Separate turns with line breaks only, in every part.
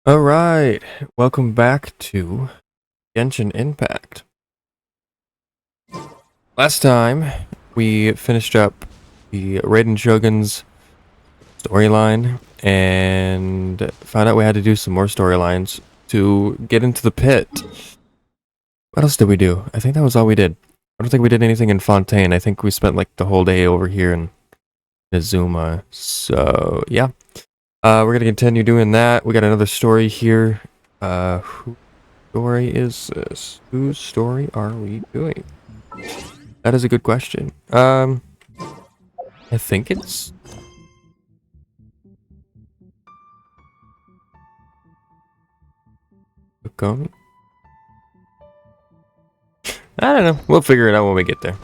Alright, welcome back to Genshin Impact. Last time, we finished up the Raiden Shogun's storyline and found out we had to do some more storylines to get into the pit. What else did we do? I think that was all we did. I don't think we did anything in Fontaine. I think we spent like the whole day over here in Azuma. So, yeah. We're gonna continue doing that. We got another story here. Whose story is this? Whose story are we doing? That is a good question. I think it's Kokomi. I don't know. We'll figure it out when we get there.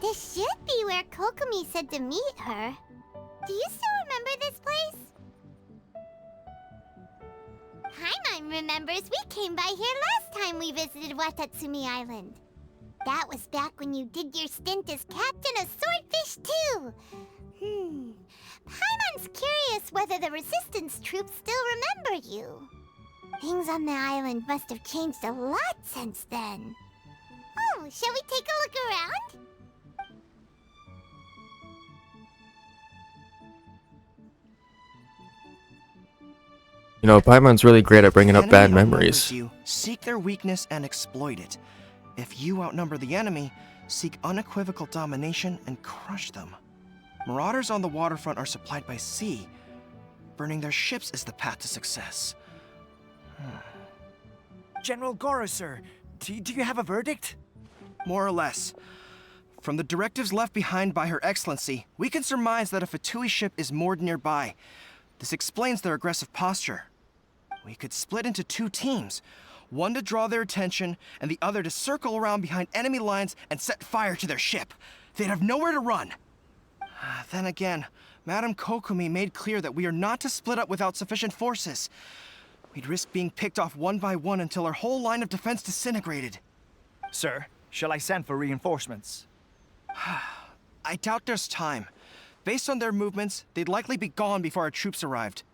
This should be where Kokomi said to meet her. Do you still remember this place? Paimon remembers we came by here last time we visited Watatsumi Island. That was back when you did your stint as captain of Swordfish too. Paimon's curious whether the resistance troops still remember you. Things on the island must have changed a lot since then. Oh, shall we take a look around?
You know, Paimon's really great at bringing up bad memories.
You seek their weakness and exploit it. If you outnumber the enemy, seek unequivocal domination and crush them. Marauders on the waterfront are supplied by sea. Burning their ships is the path to success.
General Goro, sir, do you have a verdict?
More or less. From the directives left behind by Her Excellency, we can surmise that a Fatui ship is moored nearby. This explains their aggressive posture. We could split into two teams, one to draw their attention, and the other to circle around behind enemy lines and set fire to their ship. They'd have nowhere to run. Then again, Madame Kokomi made clear that we are not to split up without sufficient forces. We'd risk being picked off one by one until our whole line of defense disintegrated.
Sir, shall I send for reinforcements?
I doubt there's time. Based on their movements, they'd likely be gone before our troops arrived.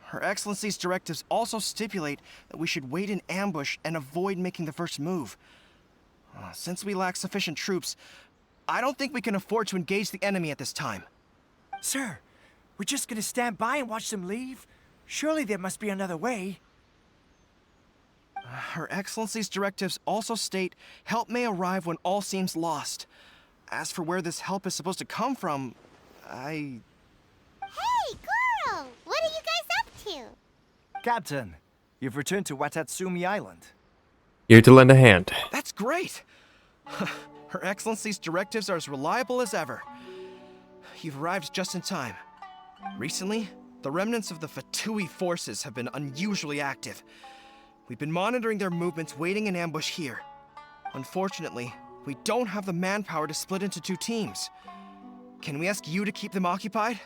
Her Excellency's directives also stipulate that we should wait in ambush and avoid making the first move. Since we lack sufficient troops, I don't think we can afford to engage the enemy at this time.
Sir, we're just gonna stand by and watch them leave? Surely there must be another way.
Her Excellency's directives also state help may arrive when all seems lost. As for where this help is supposed to come from,
Hey, Goro! What are you guys up to?
Captain, you've returned to Watatsumi Island.
Here to lend a hand.
That's great! Her Excellency's directives are as reliable as ever. You've arrived just in time. Recently, the remnants of the Fatui forces have been unusually active. We've been monitoring their movements, waiting in ambush here. Unfortunately, we don't have the manpower to split into two teams. Can we ask you to keep them occupied?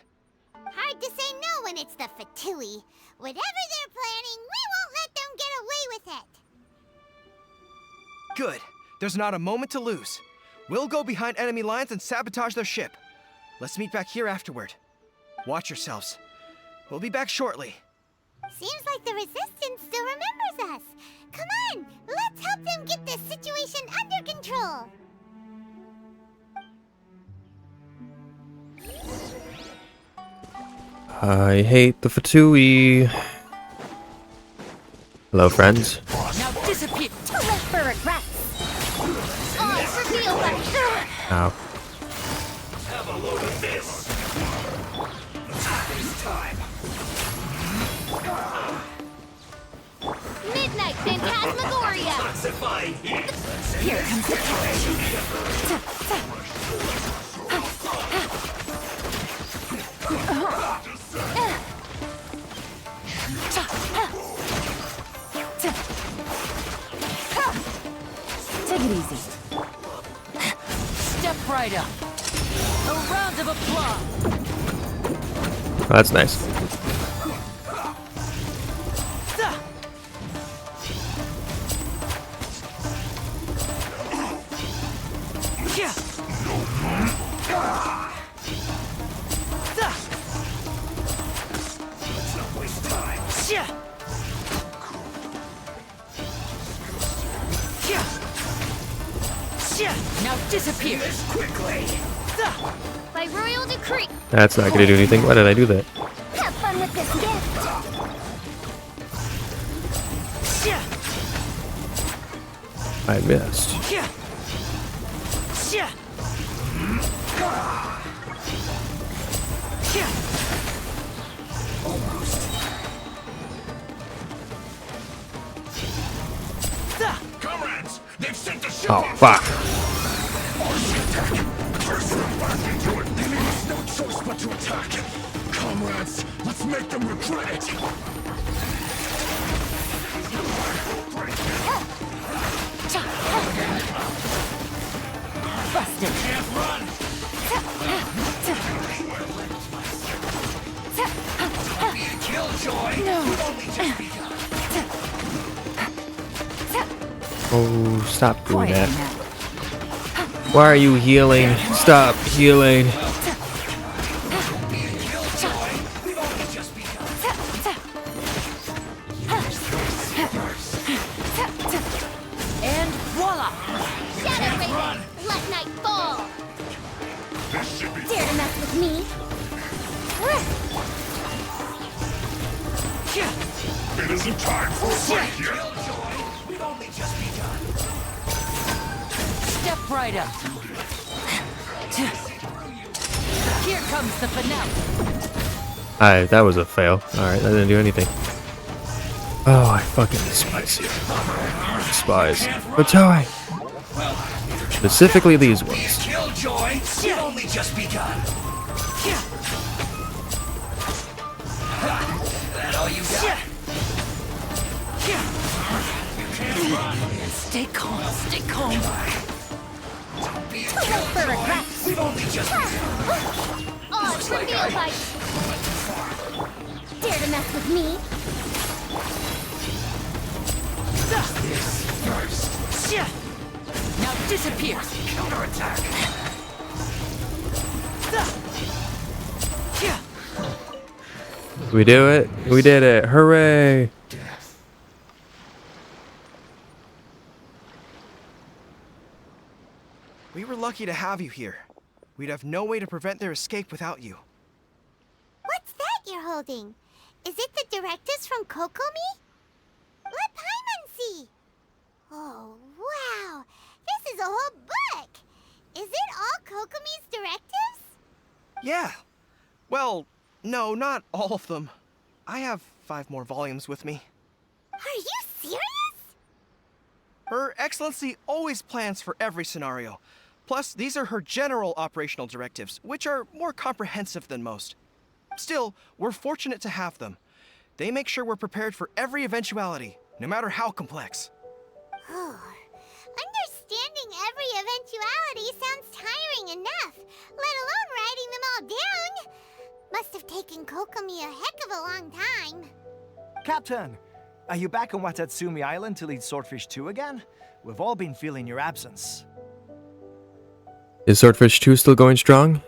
Hard to say no when it's the Fatui. Whatever they're planning, we won't let them get away with it.
Good. There's not a moment to lose. We'll go behind enemy lines and sabotage their ship. Let's meet back here afterward. Watch yourselves. We'll be back shortly.
Seems like the Resistance still remembers us. Come on, let's help them get this situation under control.
I hate the Fatui. Hello, friends.
Now disappear! Too late for regrets!
Oh, reveal them!
Ow.
Have a load of this. It's time.
Midnight Phantasmagoria!
Toxifying heat.
Here comes the catch! Take it easy. Step right up. A round of applause.
Oh, that's nice.
Now disappear.
Quickly!
By royal decree.
That's not gonna do anything. Why did I do that?
Have fun with this gift.
I missed.
Comrades! They've sent the ship
Oh,
on
fuck.
First we're back into it. They leave us no choice but to attack. Comrades, let's make them regret it.
Busted.
Can't run! Killjoy! We've only just begun.
Oh, stop doing
Quiet
that.
now.
Why are you healing? Stop healing.
We've only just begun.
And voila!
Shadow Raven, let night fall.
This should be
Dare to mess with me?
It isn't time for a fight here. Killjoy! We've only just begun.
Step right up. Here comes the finale.
That was a fail. Alright, that didn't do anything. Oh, I fucking despise you. Despise. Watatsumi! Specifically these ones.
Killjoy! We've only just begun. That all you got?
Stay calm, stay calm.
Too late for regrets.
We've only just begun.
Oh, it's reveal bite. Dare to mess with me?
Now disappear.
Counterattack.
We do it. We did it. Hooray.
We were lucky to have you here. We'd have no way to prevent their escape without you.
What's that you're holding? Is it the directives from Kokomi? Let Paimon see. Oh, wow. This is a whole book. Is it all Kokomi's directives?
Yeah. Well, no, not all of them. I have 5 more volumes with me.
Are you serious?
Her Excellency always plans for every scenario. Plus, these are her general operational directives, which are more comprehensive than most. Still, we're fortunate to have them. They make sure we're prepared for every eventuality, no matter how complex.
Understanding every eventuality sounds tiring enough, let alone writing them all down. Must have taken Kokomi a heck of a long time.
Captain, are you back on Watatsumi Island to lead Swordfish 2 again? We've all been feeling your absence.
Is Swordfish 2 still going strong?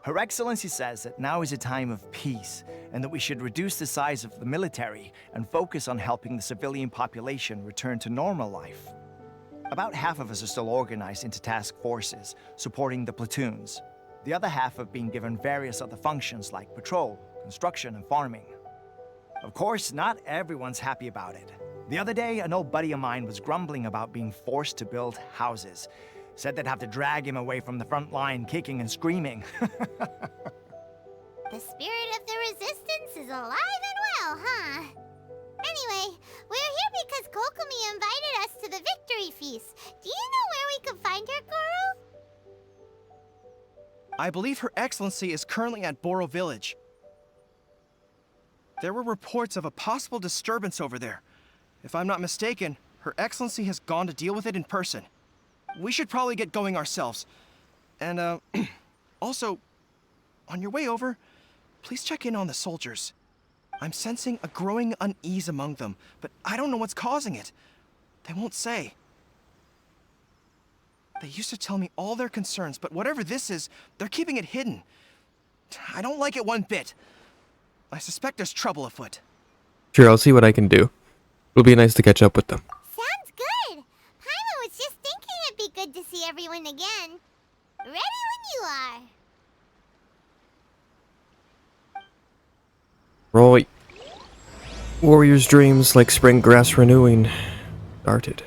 Her Excellency says that now is a time of peace, and that we should reduce the size of the military and focus on helping the civilian population return to normal life. About half of us are still organized into task forces, supporting the platoons. The other half have been given various other functions like patrol, construction, and farming. Of course, not everyone's happy about it. The other day, an old buddy of mine was grumbling about being forced to build houses. Said they'd have to drag him away from the front line, kicking and screaming.
The spirit of the resistance is alive and well, huh? Anyway, we're here because Kokomi invited us to the victory feast. Do you know where we could find her, Goro?
I believe Her Excellency is currently at Boro Village. There were reports of a possible disturbance over there. If I'm not mistaken, Her Excellency has gone to deal with it in person. We should probably get going ourselves. And, also, on your way over, please check in on the soldiers. I'm sensing a growing unease among them, but I don't know what's causing it. They won't say. They used to tell me all their concerns, but whatever this is, they're keeping it hidden. I don't like it one bit. I suspect there's trouble afoot.
Sure, I'll see what I can do. It'll be nice to catch up with them.
Sounds good. Paimon was just thinking it'd be good to see everyone
Roy. Warrior's dreams like spring grass renewing. Started.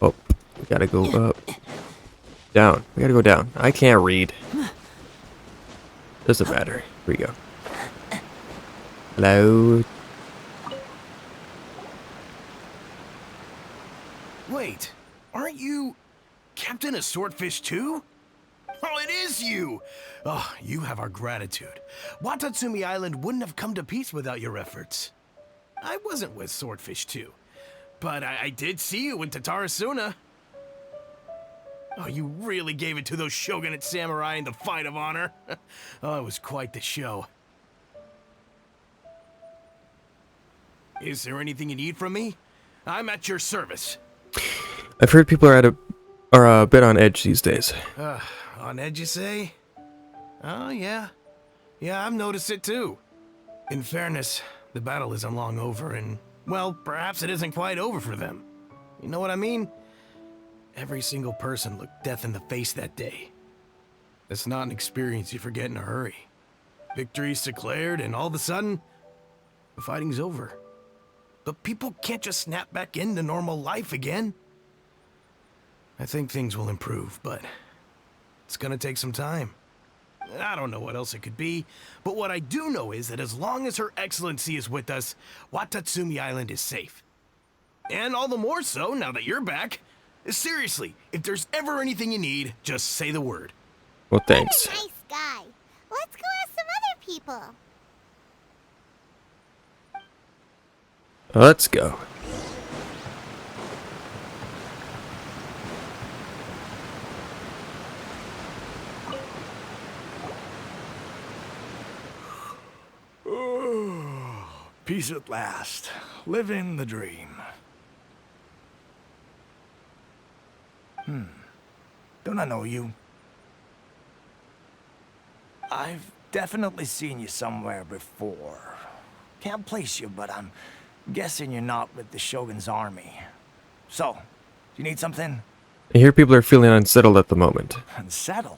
Oh, we gotta go up. Down. We gotta go down. I can't read. Doesn't matter. Here we go. Hello.
Wait, aren't you Captain of Swordfish too? Oh, it is you! Oh, you have our gratitude. Watatsumi Island wouldn't have come to peace without your efforts. I wasn't with Swordfish 2, but I did see you in Tatarasuna. Oh, you really gave it to those shogunate samurai in the fight of honor. Oh, it was quite the show. Is there anything you need from me? I'm at your service.
I've heard people are a bit on edge these days.
On edge, you say? Oh, yeah. Yeah, I've noticed it too. In fairness, the battle isn't long over, and, well, perhaps it isn't quite over for them. You know what I mean? Every single person looked death in the face that day. It's not an experience you forget in a hurry. Victory's declared, and all of a sudden, the fighting's over. But people can't just snap back into normal life again. I think things will improve, but it's gonna take some time. I don't know what else it could be, but what I do know is that as long as Her Excellency is with us, Watatsumi Island is safe. And all the more so now that you're back. Seriously, if there's ever anything you need, just say the word.
Well, thanks.
What a nice guy. Let's go ask some other people.
Let's go.
Peace at last. Living the dream. Don't I know you? I've definitely seen you somewhere before. Can't place you, but I'm guessing you're not with the Shogun's army. So, do you need something?
I hear people are feeling unsettled at the moment.
Unsettled?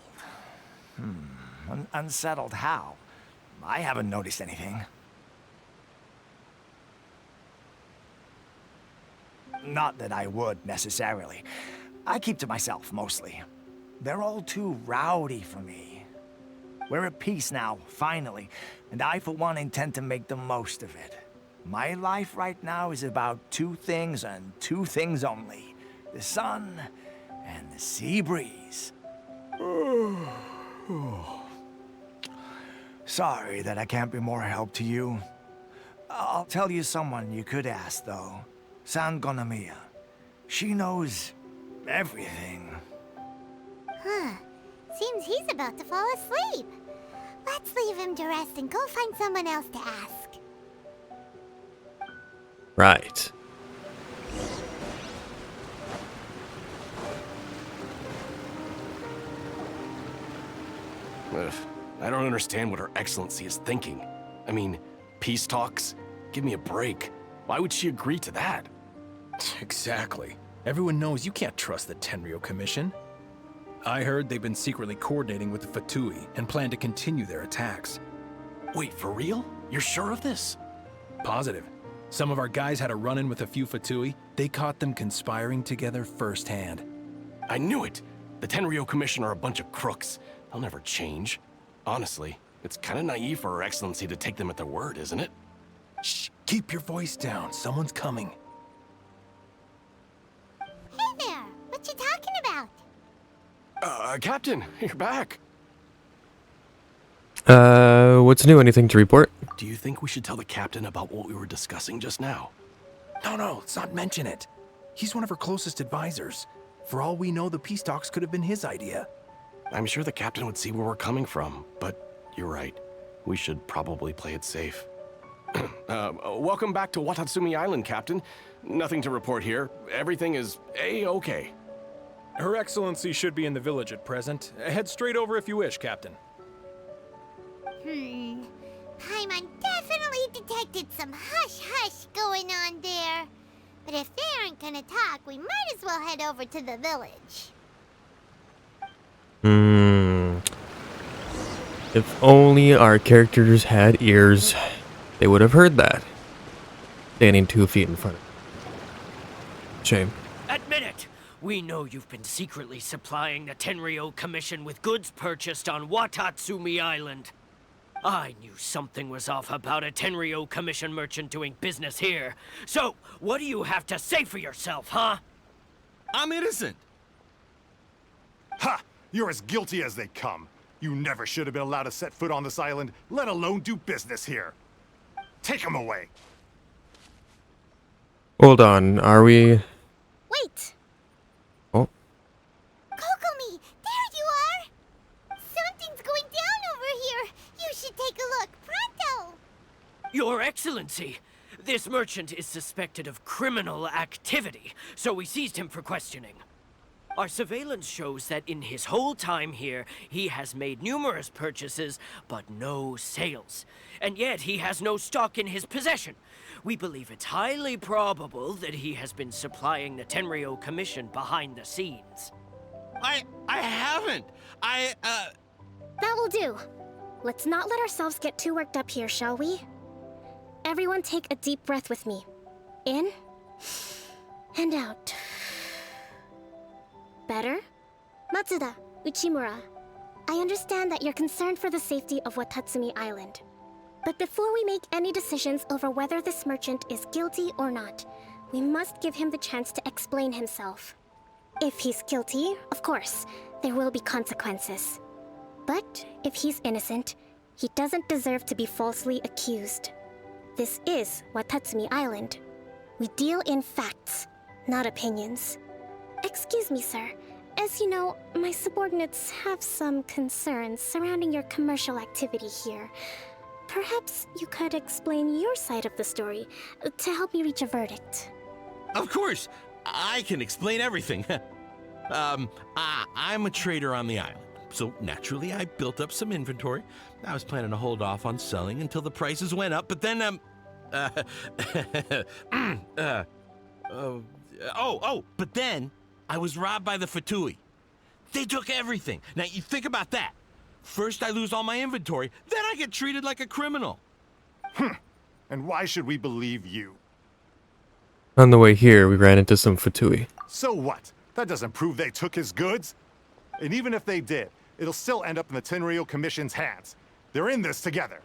Unsettled how? I haven't noticed anything. Not that I would, necessarily. I keep to myself, mostly. They're all too rowdy for me. We're at peace now, finally, and I, for one, intend to make the most of it. My life right now is about two things and two things only. The sun and the sea breeze. Sorry that I can't be more help to you. I'll tell you someone you could ask, though. San Gonomiya. She knows everything.
Huh. Seems he's about to fall asleep. Let's leave him to rest and go find someone else to ask.
Right.
I don't understand what Her Excellency is thinking. I mean, peace talks? Give me a break. Why would she agree to that?
Exactly. Everyone knows you can't trust the Tenryou Commission. I heard they've been secretly coordinating with the Fatui and plan to continue their attacks.
Wait, for real? You're sure of this?
Positive. Some of our guys had a run-in with a few Fatui. They caught them conspiring together firsthand.
I knew it! The Tenryou Commission are a bunch of crooks. They'll never change. Honestly, it's kind of naive for Her Excellency to take them at their word, isn't it?
Shh! Keep your voice down. Someone's coming.
Hey there! What you talking about?
Captain, you're back.
What's new? Anything to report?
Do you think we should tell the captain about what we were discussing just now?
No, let's not mention it. He's one of her closest advisors. For all we know, the peace talks could have been his idea.
I'm sure the captain would see where we're coming from, but you're right. We should probably play it safe. Welcome back to Watatsumi Island, Captain. Nothing to report here. Everything is A-okay.
Her Excellency should be in the village at present. Head straight over if you wish, Captain.
Paimon definitely detected some hush-hush going on there. But if they aren't gonna talk, we might as well head over to the village.
If only our characters had ears, they would have heard that. Standing 2 feet in front of me. Shame.
Admit it! We know you've been secretly supplying the Tenryo Commission with goods purchased on Watatsumi Island. I knew something was off about a Tenryo Commission merchant doing business here. So, what do you have to say for yourself, huh?
I'm innocent.
Ha! You're as guilty as they come. You never should have been allowed to set foot on this island, let alone do business here. Take him away.
Hold on, are we...
Wait!
Oh,
Kokomi! There you are! Something's going down over here! You should take a look, pronto!
Your Excellency, this merchant is suspected of criminal activity, so we seized him for questioning. Our surveillance shows that in his whole time here, he has made numerous purchases, but no sales. And yet he has no stock in his possession. We believe it's highly probable that he has been supplying the Tenryo Commission behind the scenes.
I haven't.
That will do. Let's not let ourselves get too worked up here, shall we? Everyone take a deep breath with me. In and out. Better? Matsuda, Uchimura, I understand that you're concerned for the safety of Watatsumi Island. But before we make any decisions over whether this merchant is guilty or not, we must give him the chance to explain himself. If he's guilty, of course, there will be consequences. But if he's innocent, he doesn't deserve to be falsely accused. This is Watatsumi Island. We deal in facts, not opinions. Excuse me, sir. As you know, my subordinates have some concerns surrounding your commercial activity here. Perhaps you could explain your side of the story to help me reach a verdict.
Of course, I can explain everything. I'm a trader on the island, so naturally I built up some inventory. I was planning to hold off on selling until the prices went up, but then, but then I was robbed by the Fatui. They took everything. Now, you think about that. First, I lose all my inventory, then I get treated like a criminal.
And why should we believe you?
on the way here, we ran into some Fatui.
So what? That doesn't prove they took his goods. And even if they did, it'll still end up in the Tenryo Commission's hands. They're in this together.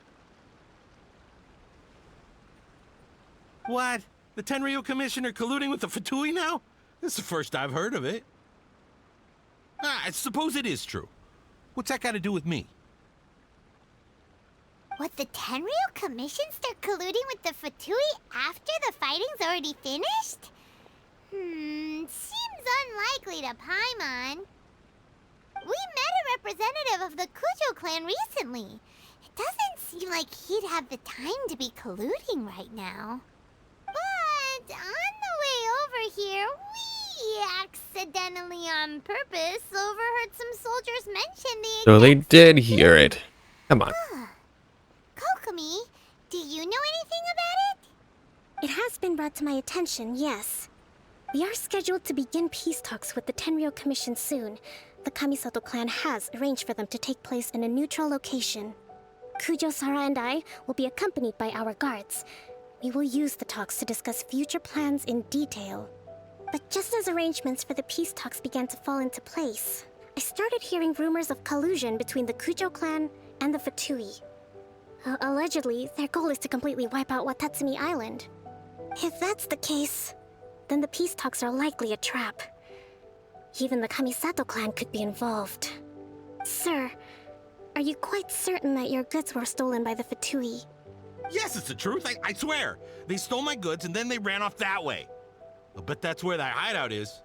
What? The Tenryo Commission are colluding with the Fatui now? This is the first I've heard of it. I suppose it is true. What's that got to do with me?
Would the Tenryo Commission start colluding with the Fatui after the fighting's already finished? Seems unlikely to Paimon. We met a representative of the Kujo clan recently. It doesn't seem like he'd have the time to be colluding right now. But on the way over here, we accidentally on purpose overheard some soldiers mention the
So they
exact
did
same
hear
thing.
it. Come on.
Kokomi, do you know anything about it?
It has been brought to my attention, yes. We are scheduled to begin peace talks with the Tenryo Commission soon. The Kamisato clan has arranged for them to take place in a neutral location. Kujo-Sara and I will be accompanied by our guards. We will use the talks to discuss future plans in detail. But just as arrangements for the peace talks began to fall into place, I started hearing rumors of collusion between the Kujo clan and the Fatui. Allegedly, their goal is to completely wipe out Watatsumi Island. If that's the case, then the peace talks are likely a trap. Even the Kamisato clan could be involved. Sir, are you quite certain that your goods were stolen by the Fatui?
Yes, it's the truth. I swear. They stole my goods and then they ran off that way. I'll bet that's where that hideout is.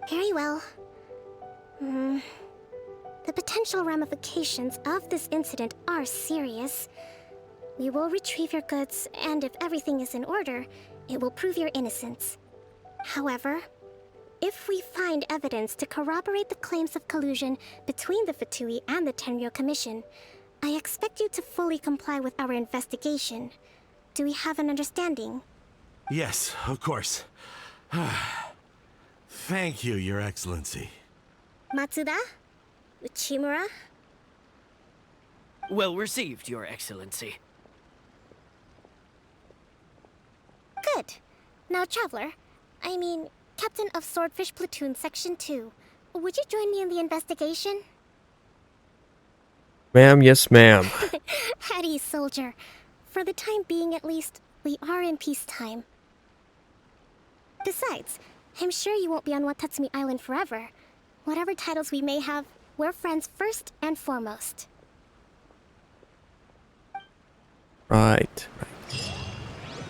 Very well. The potential ramifications of this incident are serious. We will retrieve your goods, and if everything is in order, it will prove your innocence. However, if we find evidence to corroborate the claims of collusion between the Fatui and the Tenryo Commission, I expect you to fully comply with our investigation. Do we have an understanding?
Yes, of course. Thank you, Your Excellency.
Matsuda? Chimura?
Well received, Your Excellency.
Good. Now, Traveler, I mean, Captain of Swordfish Platoon Section 2, would you join me in the investigation?
Ma'am, yes, ma'am.
At ease, soldier. For the time being, at least, we are in peacetime. Besides, I'm sure you won't be on Watatsumi Island forever. Whatever titles we may have, we're friends first and foremost.
Right.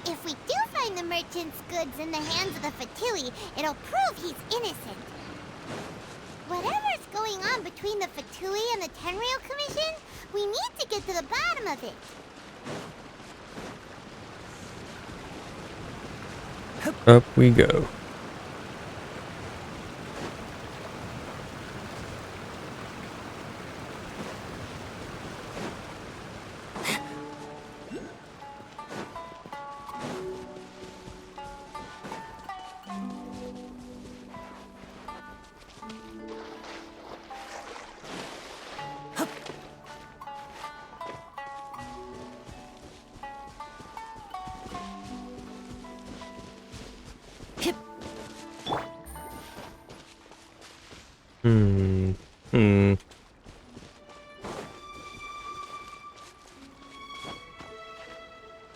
If we do find the merchant's goods in the hands of the Fatui, it'll prove he's innocent. Whatever's going on between the Fatui and the Tenryou Commission, we need to get to the bottom of it.
Up we go.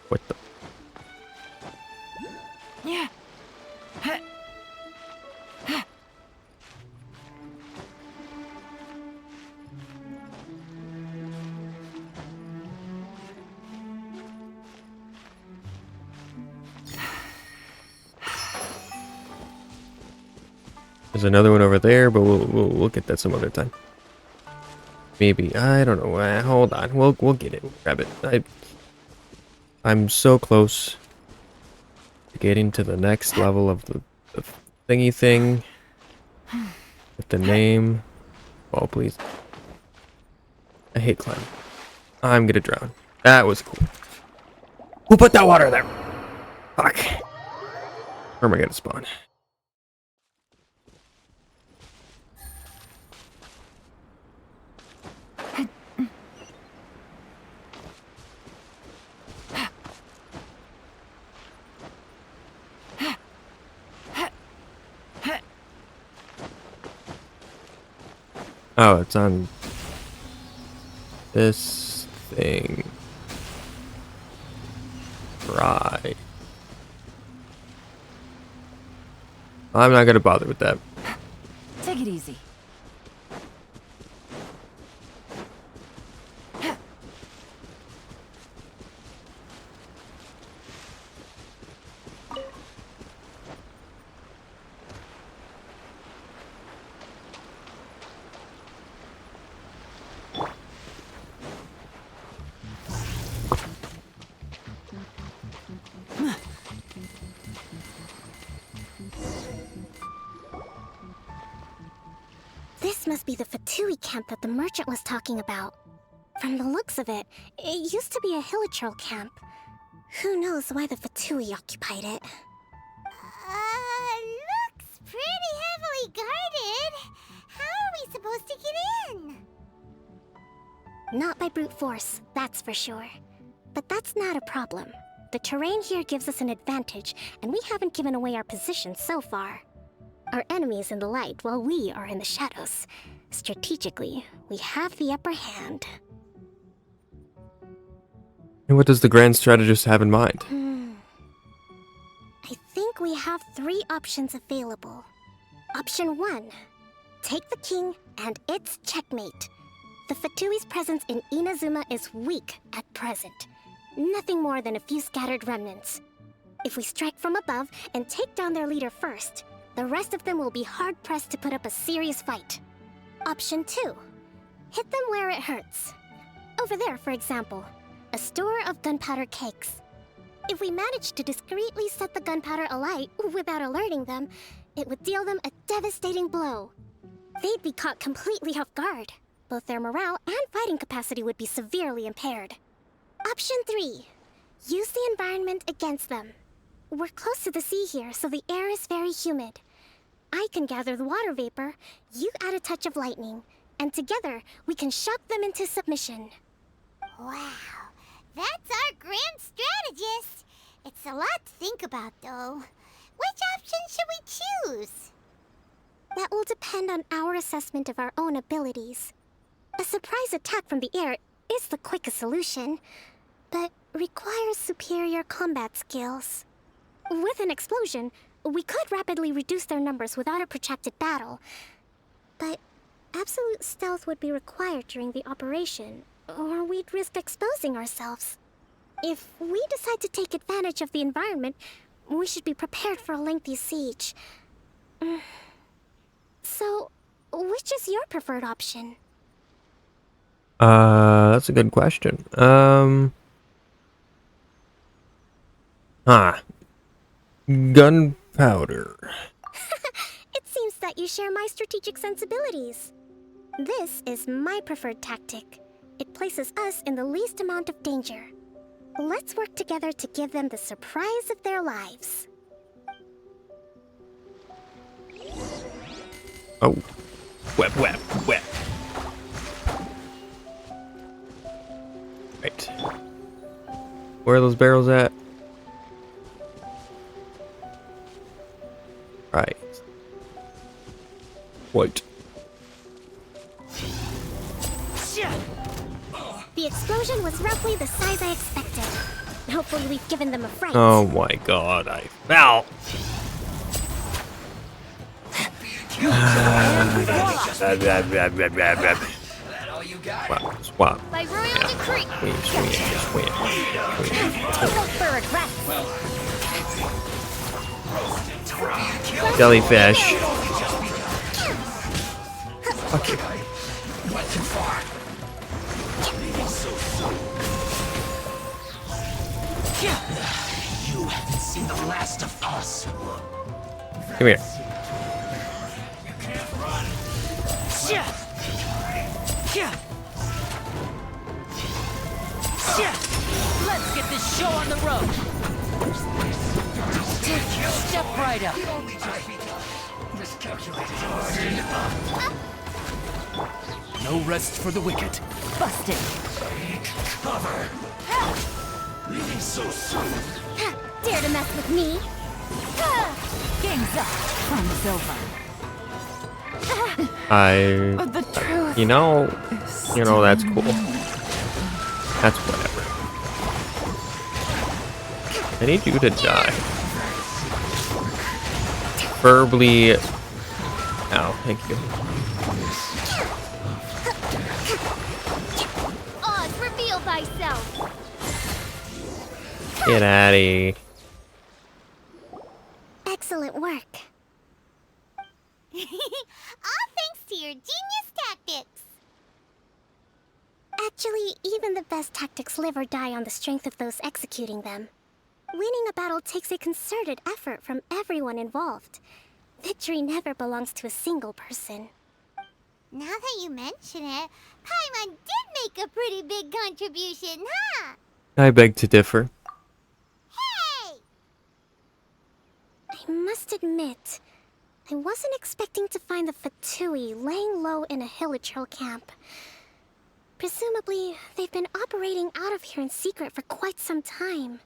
What the?
Yeah.
There's another one over there, but we'll get that some other time. Maybe, I don't know. Hold on, we'll get it. We'll grab it. I'm so close to getting to the next level of the thingy thing with the name. Oh, please. I hate climbing. I'm gonna drown. That was cool. Who put that water there? Fuck. Where am I gonna spawn? Oh, it's on this thing. Right. I'm not gonna bother with that.
Take it easy.
This must be the Fatui camp that the merchant was talking about. From the looks of it, it used to be a Hilichurl camp. Who knows why the Fatui occupied it?
Looks pretty heavily guarded. How are we supposed to get in?
Not by brute force, that's for sure. But that's not a problem. The terrain here gives us an advantage, and we haven't given away our position so far. Our enemy is in the light, while we are in the shadows. Strategically, we have the upper hand.
And what does the grand strategist have in mind?
I think we have 3 options available. Option 1. Take the king, and it's checkmate. The Fatui's presence in Inazuma is weak at present. Nothing more than a few scattered remnants. If we strike from above and take down their leader first, the rest of them will be hard-pressed to put up a serious fight. Option 2. Hit them where it hurts. Over there, for example, a store of gunpowder cakes. If we manage to discreetly set the gunpowder alight without alerting them, it would deal them a devastating blow. They'd be caught completely off guard. Both their morale and fighting capacity would be severely impaired. Option 3. Use the environment against them. We're close to the sea here, so the air is very humid. I can gather the water vapor, you add a touch of lightning, and together we can shock them into submission.
Wow, that's our grand strategist. It's a lot to think about, though. Which option should we choose?
That will depend on our assessment of our own abilities. A surprise attack from the air is the quickest solution, but requires superior combat skills. With an explosion, we could rapidly reduce their numbers without a protracted battle, but absolute stealth would be required during the operation, or we'd risk exposing ourselves. If we decide to take advantage of the environment, we should be prepared for a lengthy siege. So, which is your preferred option?
That's a good question. Gunpowder.
It seems that you share my strategic sensibilities. This is my preferred tactic. It places us in the least amount of danger. Let's work together to give them the surprise of their lives.
Oh. Web, web, web. Right. Where are those barrels at? Right. What?
The explosion was roughly the size I expected. Hopefully we've given them a fright.
Oh my god, I fell. Swap.
By royal decree.
Swing. Jellyfish. Fuck you.
You haven't seen the last of us.
Come here.
Let's get this show on the road. Step right up.
No rest for the wicked.
Busted.
Cover. Leaving so soon.
Dare to mess with me?
Game's up. Fun is over.
You know, that's cool. That's whatever. I need you to die. Verbally. Ow, thank you.
Oz, reveal thyself.
Get out of here.
Excellent work.
All thanks to your genius tactics.
Actually, even the best tactics live or die on the strength of those executing them. Winning a battle takes a concerted effort from everyone involved. Victory never belongs to a single person.
Now that you mention it, Paimon did make a pretty big contribution, huh?
I beg to differ.
Hey!
I must admit, I wasn't expecting to find the Fatui laying low in a Hilichurl camp. Presumably, they've been operating out of here in secret for quite some time.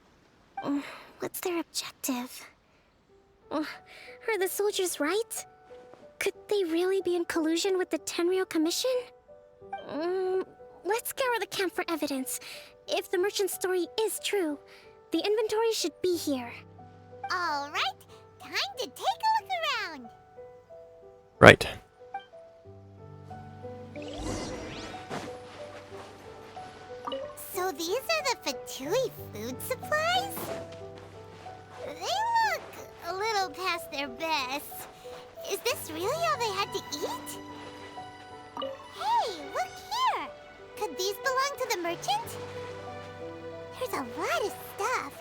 What's their objective? Are the soldiers right? Could they really be in collusion with the Tenryou Commission? Let's scour the camp for evidence. If the merchant's story is true, the inventory should be here.
All right, time to take a look around.
Right.
So these are the Fatui food supplies? They look a little past their best. Is this really all they had to eat? Hey, look here! Could these belong to the merchant? There's a lot of stuff.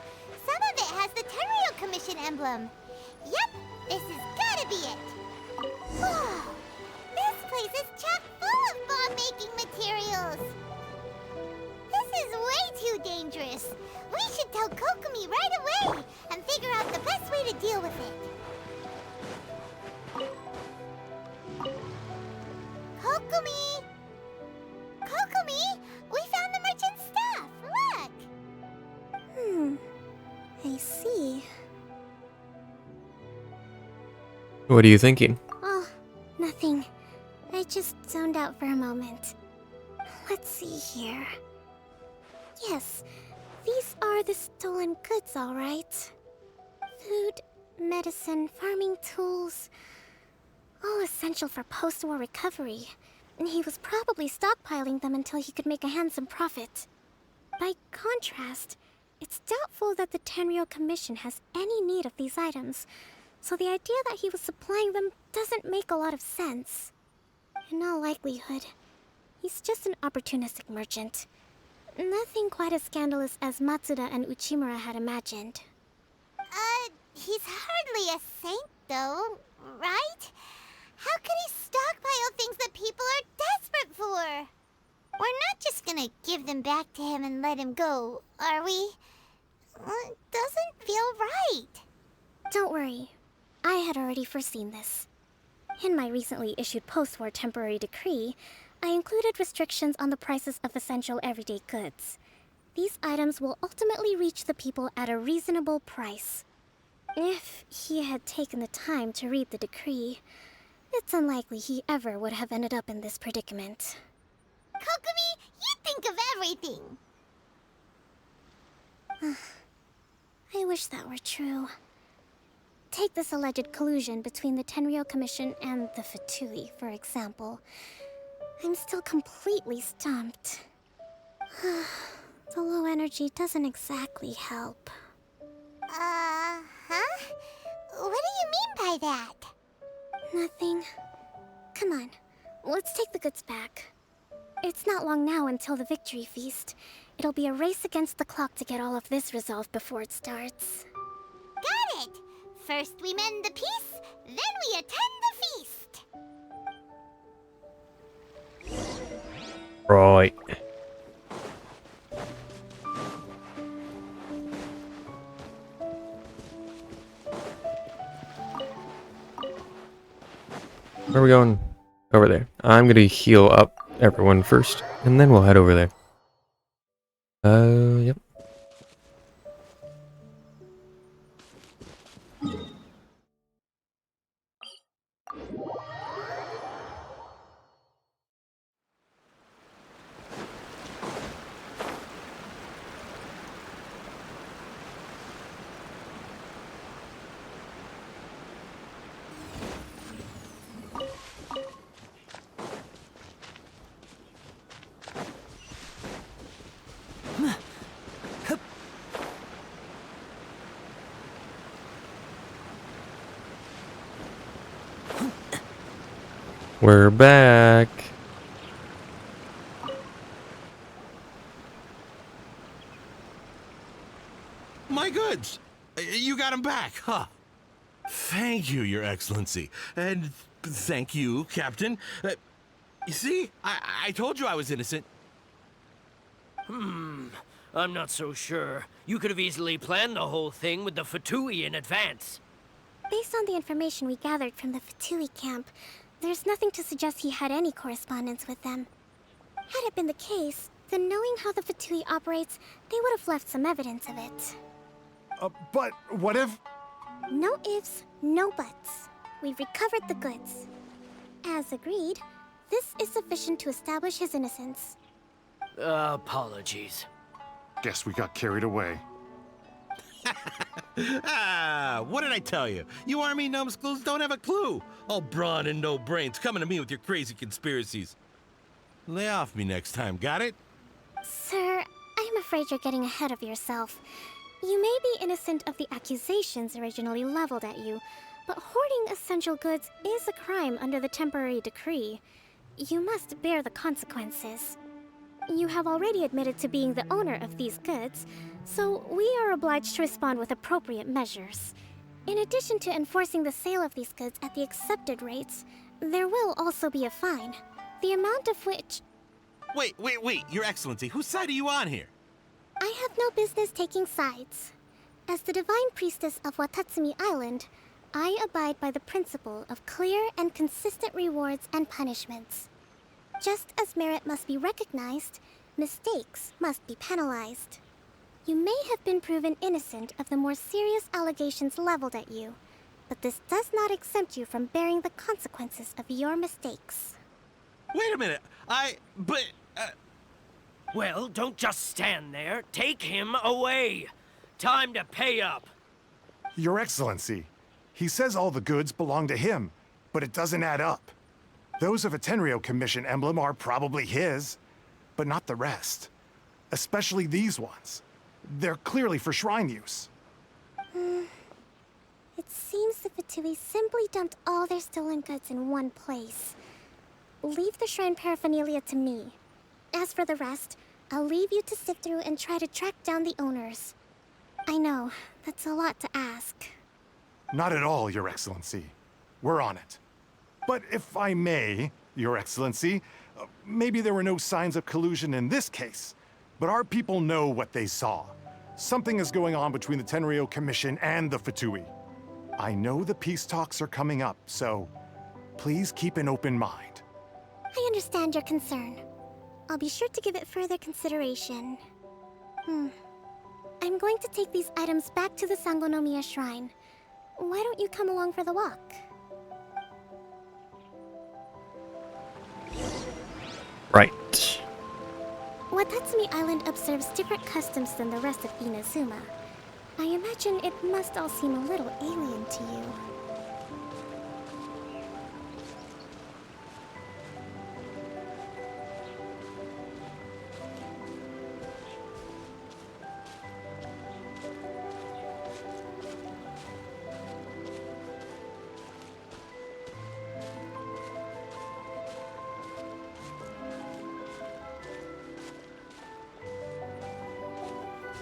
Some of it has the Tenryou Commission emblem. Yep, this has gotta be it. Whoa! This place is chock full of bomb-making materials. This is way too dangerous. We should tell Kokomi right away and figure out the best way to deal with it. Kokomi!
see.
What are you thinking?
Oh, nothing. I just zoned out for a moment. Let's see here. Yes, these are the stolen goods, all right. Food, medicine, farming tools. All essential for post-war recovery. And he was probably stockpiling them until he could make a handsome profit. By contrast, it's doubtful that the Tenryou Commission has any need of these items, so the idea that he was supplying them doesn't make a lot of sense. In all likelihood, he's just an opportunistic merchant. Nothing quite as scandalous as Matsuda and Uchimura had imagined.
He's hardly a saint, though, right? How could he stockpile things that people are desperate for? We're not just gonna give them back to him and let him go, are we? It doesn't feel right.
Don't worry. I had already foreseen this. In my recently issued post-war temporary decree, I included restrictions on the prices of essential everyday goods. These items will ultimately reach the people at a reasonable price. If he had taken the time to read the decree, it's unlikely he ever would have ended up in this predicament.
Kokomi, you think of everything!
I wish that were true. Take this alleged collusion between the Tenryou Commission and the Fatui, for example. I'm still completely stumped. The low energy doesn't exactly help.
What do you mean by that?
Nothing. Come on, let's take the goods back. It's not long now until the victory feast. It'll be a race against the clock to get all of this resolved before it starts.
Got it! First we mend the peace, then we attend the feast!
Right. Where are we going? Over there. I'm gonna heal up everyone first, and then we'll head over there. Yep. We're back.
My goods! You got them back, huh? Thank you, Your Excellency. And thank you, Captain. You see? I told you I was innocent.
I'm not so sure. You could have easily planned the whole thing with the Fatui in advance.
Based on the information we gathered from the Fatui camp, there's nothing to suggest he had any correspondence with them. Had it been the case, then knowing how the Fatui operates, they would have left some evidence of it.
But what if...
No ifs, no buts. We've recovered the goods. As agreed, this is sufficient to establish his innocence.
Apologies.
Guess we got carried away.
What did I tell you? You army numbskulls don't have a clue. All brawn and no brains coming to me with your crazy conspiracies. Lay off me next time, got it?
Sir, I'm afraid you're getting ahead of yourself. You may be innocent of the accusations originally leveled at you, but hoarding essential goods is a crime under the temporary decree. You must bear the consequences. You have already admitted to being the owner of these goods, so we are obliged to respond with appropriate measures. In addition to enforcing the sale of these goods at the accepted rates, there will also be a fine, the amount of which...
Wait, Your Excellency, whose side are you on here?
I have no business taking sides. As the Divine Priestess of Watatsumi Island, I abide by the principle of clear and consistent rewards and punishments. Just as merit must be recognized, mistakes must be penalized. You may have been proven innocent of the more serious allegations leveled at you, but this does not exempt you from bearing the consequences of your mistakes.
Wait a minute.
Well, don't just stand there. Take him away. Time to pay up.
Your Excellency, he says all the goods belong to him, but it doesn't add up. Those of a Tenryou Commission emblem are probably his, but not the rest. Especially these ones. They're clearly for shrine use.
It seems the Fatui simply dumped all their stolen goods in one place. Leave the shrine paraphernalia to me. As for the rest, I'll leave you to sift through and try to track down the owners. I know, that's a lot to ask.
Not at all, Your Excellency. We're on it. But if I may, Your Excellency, maybe there were no signs of collusion in this case, but our people know what they saw. Something is going on between the Tenryou Commission and the Fatui. I know the peace talks are coming up, so please keep an open mind.
I understand your concern. I'll be sure to give it further consideration. I'm going to take these items back to the Sangonomiya Shrine. Why don't you come along for the walk?
Right.
Watatsumi Island observes different customs than the rest of Inazuma. I imagine it must all seem a little alien to you.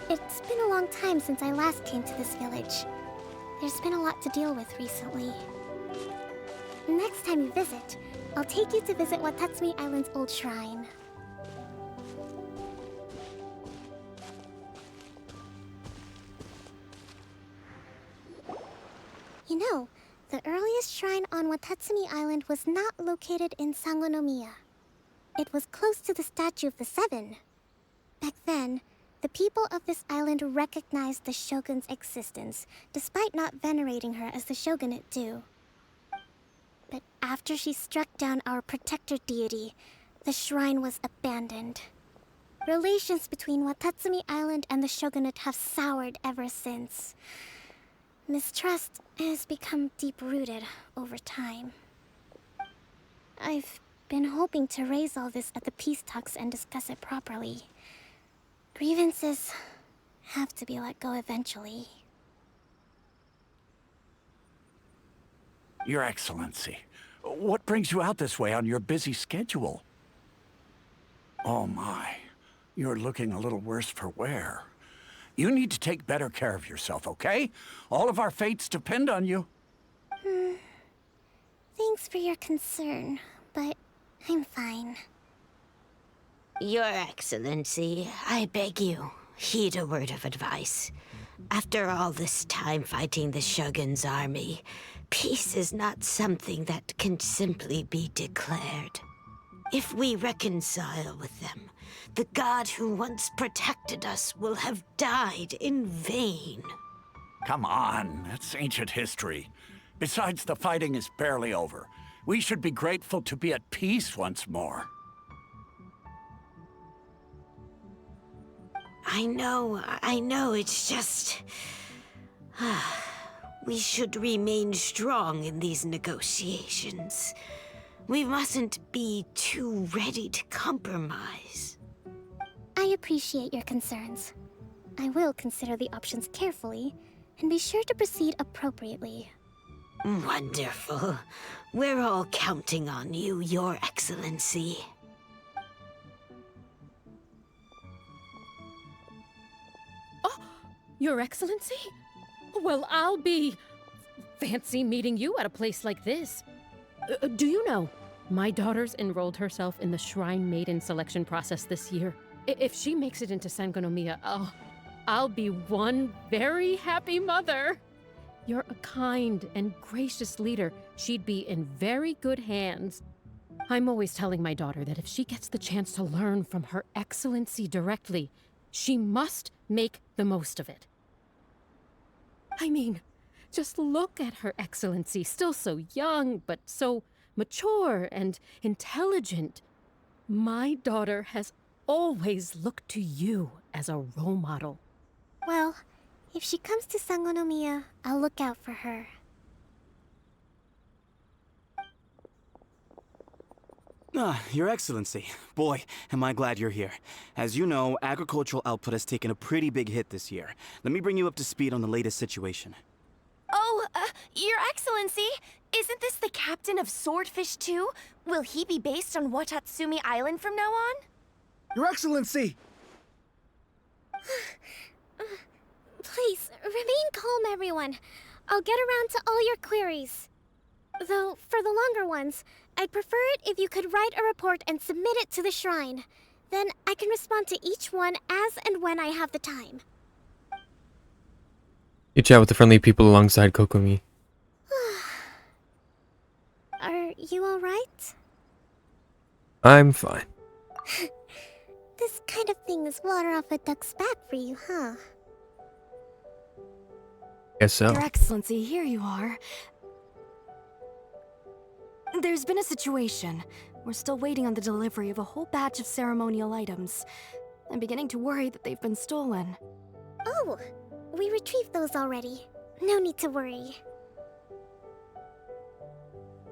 It's been a long time since I last came to this village. There's been a lot to deal with recently. Next time you visit, I'll take you to visit Watatsumi Island's old shrine. You know, the earliest shrine on Watatsumi Island was not located in Sangonomiya. It was close to the Statue of the Seven. Back then, the people of this island recognized the shogun's existence, despite not venerating her as the shogunate do. But after she struck down our protector deity, the shrine was abandoned. Relations between Watatsumi Island and the shogunate have soured ever since. Mistrust has become deep-rooted over time. I've been hoping to raise all this at the peace talks and discuss it properly. Grievances have to be let go eventually.
Your Excellency, what brings you out this way on your busy schedule? Oh my, you're looking a little worse for wear. You need to take better care of yourself, okay? All of our fates depend on you.
Thanks for your concern, but I'm fine.
Your Excellency, I beg you, heed a word of advice. After all this time fighting the Shogun's army, peace is not something that can simply be declared. If we reconcile with them, the god who once protected us will have died in vain.
Come on, that's ancient history. Besides, the fighting is barely over. We should be grateful to be at peace once more.
I know, it's just... we should remain strong in these negotiations. We mustn't be too ready to compromise.
I appreciate your concerns. I will consider the options carefully, and be sure to proceed appropriately.
Wonderful. We're all counting on you, Your Excellency.
Your Excellency? Well, I'll be... fancy meeting you at a place like this. Do you know, my daughter's enrolled herself in the Shrine Maiden selection process this year. If she makes it into Sangonomiya, I'll be one very happy mother. You're a kind and gracious leader. She'd be in very good hands. I'm always telling my daughter that if she gets the chance to learn from Her Excellency directly, She must make the most of it. I mean, just look at Her Excellency, still so young, but so mature and intelligent. My daughter has always looked to you as a role model.
Well, if she comes to Sangonomiya, I'll look out for her.
Your Excellency. Boy, am I glad you're here. As you know, agricultural output has taken a pretty big hit this year. Let me bring you up to speed on the latest situation.
Oh, Your Excellency, isn't this the captain of Swordfish 2? Will he be based on Watatsumi Island from now on?
Your Excellency!
Please, remain calm, everyone. I'll get around to all your queries. Though, for the longer ones, I'd prefer it if you could write a report and submit it to the shrine. Then I can respond to each one as and when I have the time.
You chat with the friendly people alongside Kokomi.
Are you alright?
I'm fine.
This kind of thing is water off a duck's back for you, huh?
Guess so.
Your Excellency, here you are. There's been a situation. We're still waiting on the delivery of a whole batch of ceremonial items. I'm beginning to worry that they've been stolen.
Oh, we retrieved those already. No need to worry.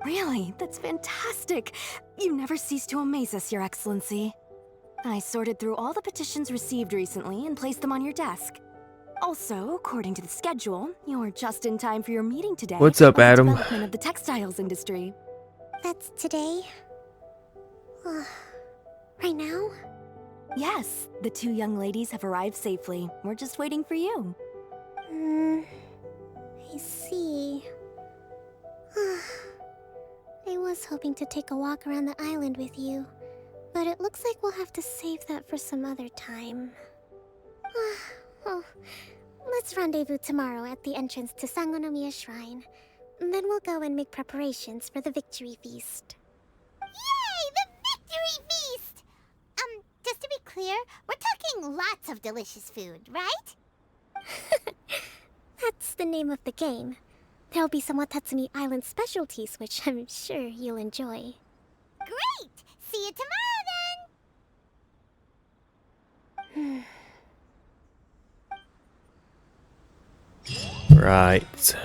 Really? That's fantastic. You never cease to amaze us, Your Excellency. I sorted through all the petitions received recently and placed them on your desk. Also, according to the schedule, you're just in time for your meeting today.
What's up,
on the
Adam?
development of the textiles industry.
That's today? Right now?
Yes, the two young ladies have arrived safely. We're just waiting for you.
I see. I was hoping to take a walk around the island with you, but it looks like we'll have to save that for some other time. Well, let's rendezvous tomorrow at the entrance to Sangonomiya Shrine. Then we'll go and make preparations for the victory feast.
Yay! The victory feast! Just to be clear, we're talking lots of delicious food, right?
That's the name of the game. There'll be some Watatsumi Island specialties, which I'm sure you'll enjoy.
Great! See you tomorrow, then!
Right.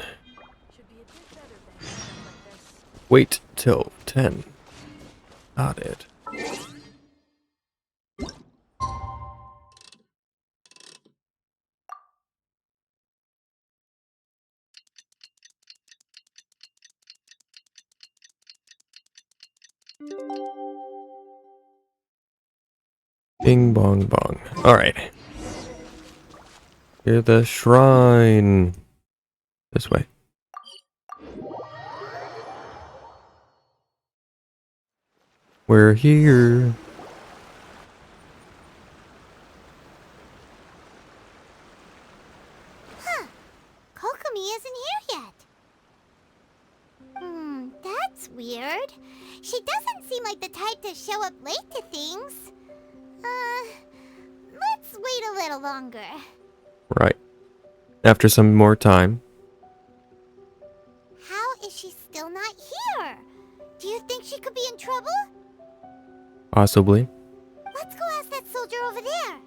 Wait till 10. Got it. Bing bong bong. Alright. Here's the shrine. This way. We're here.
Huh. Kokomi isn't here yet. That's weird. She doesn't seem like the type to show up late to things. Let's wait a little longer.
Right. After some more time.
How is she still not here? Do you think she could be in trouble?
Possibly.
Let's go ask that soldier over there.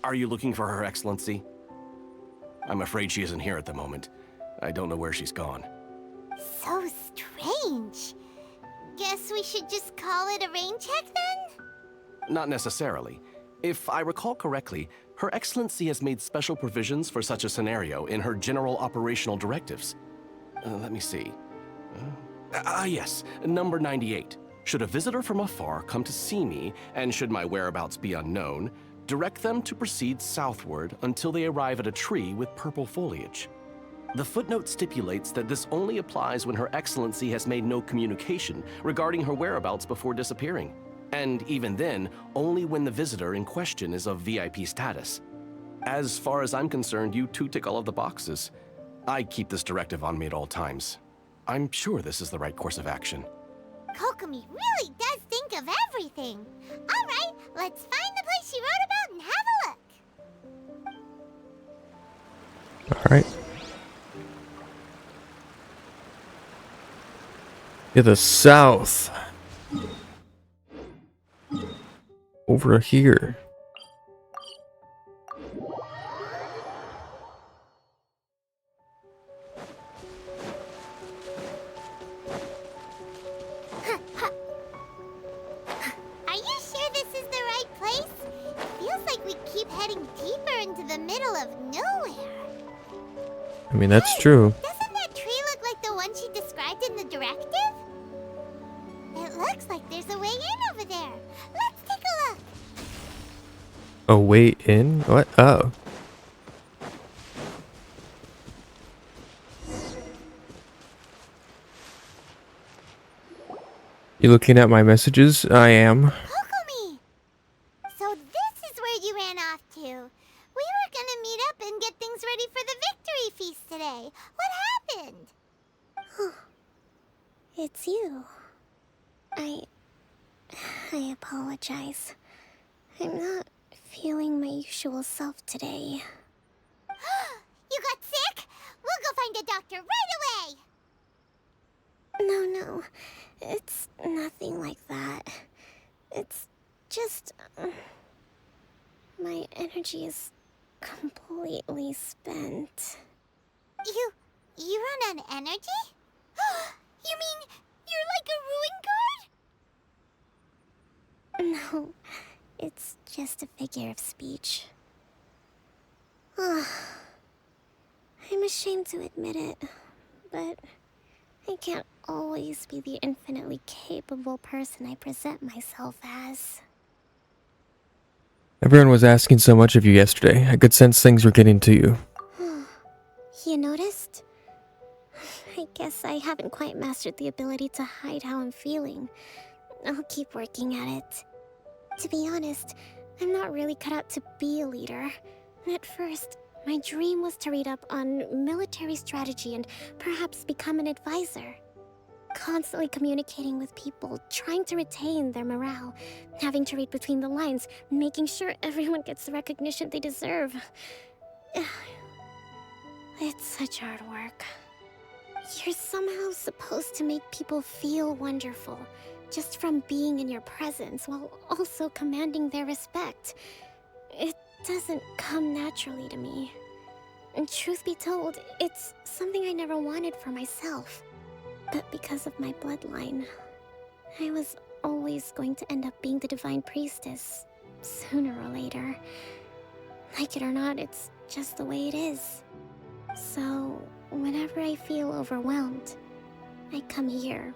Are you looking for Her Excellency? I'm afraid she isn't here at the moment. I don't know where she's gone.
So strange. Guess we should just call it a rain check then?
Not necessarily. If I recall correctly, Her Excellency has made special provisions for such a scenario in her general operational directives. Let me see. Yes, number 98. Should a visitor from afar come to see me, and should my whereabouts be unknown, direct them to proceed southward until they arrive at a tree with purple foliage. The footnote stipulates that this only applies when Her Excellency has made no communication regarding her whereabouts before disappearing. And even then, only when the visitor in question is of VIP status. As far as I'm concerned, you two tick all of the boxes. I keep this directive on me at all times. I'm sure this is the right course of action.
Kokomi really does think of everything. All right, let's find the place she wrote about and have a look.
All right. To the south. Over here.
Are you sure this is the right place? It feels like we keep heading deeper into the middle of nowhere.
I mean, that's true.
Doesn't that tree look like the one she described in the directive? It looks like there's a way in over there. Let's take a look.
A way in? What? Oh. You looking at my messages? I am.
Kokomi! So this is where you ran off to. We were gonna meet up and get things ready for the victory feast today. What happened?
It's you. I apologize. I'm not feeling my usual self today.
You got sick? We'll go find a doctor right away!
No. It's nothing like that. It's just... my energy is completely spent.
You run on energy? You mean you're like a ruin guard?
No, it's just a figure of speech. I'm ashamed to admit it, but I can't always be the infinitely capable person I present myself as.
Everyone was asking so much of you yesterday. I could sense things were getting to you.
You noticed? I guess I haven't quite mastered the ability to hide how I'm feeling. I'll keep working at it. To be honest, I'm not really cut out to be a leader. At first, my dream was to read up on military strategy and perhaps become an advisor. Constantly communicating with people, trying to retain their morale, having to read between the lines, making sure everyone gets the recognition they deserve. It's such hard work. You're somehow supposed to make people feel wonderful, just from being in your presence, while also commanding their respect. It doesn't come naturally to me. And truth be told, it's something I never wanted for myself. But because of my bloodline, I was always going to end up being the Divine Priestess, sooner or later. Like it or not, it's just the way it is. So, whenever I feel overwhelmed, I come here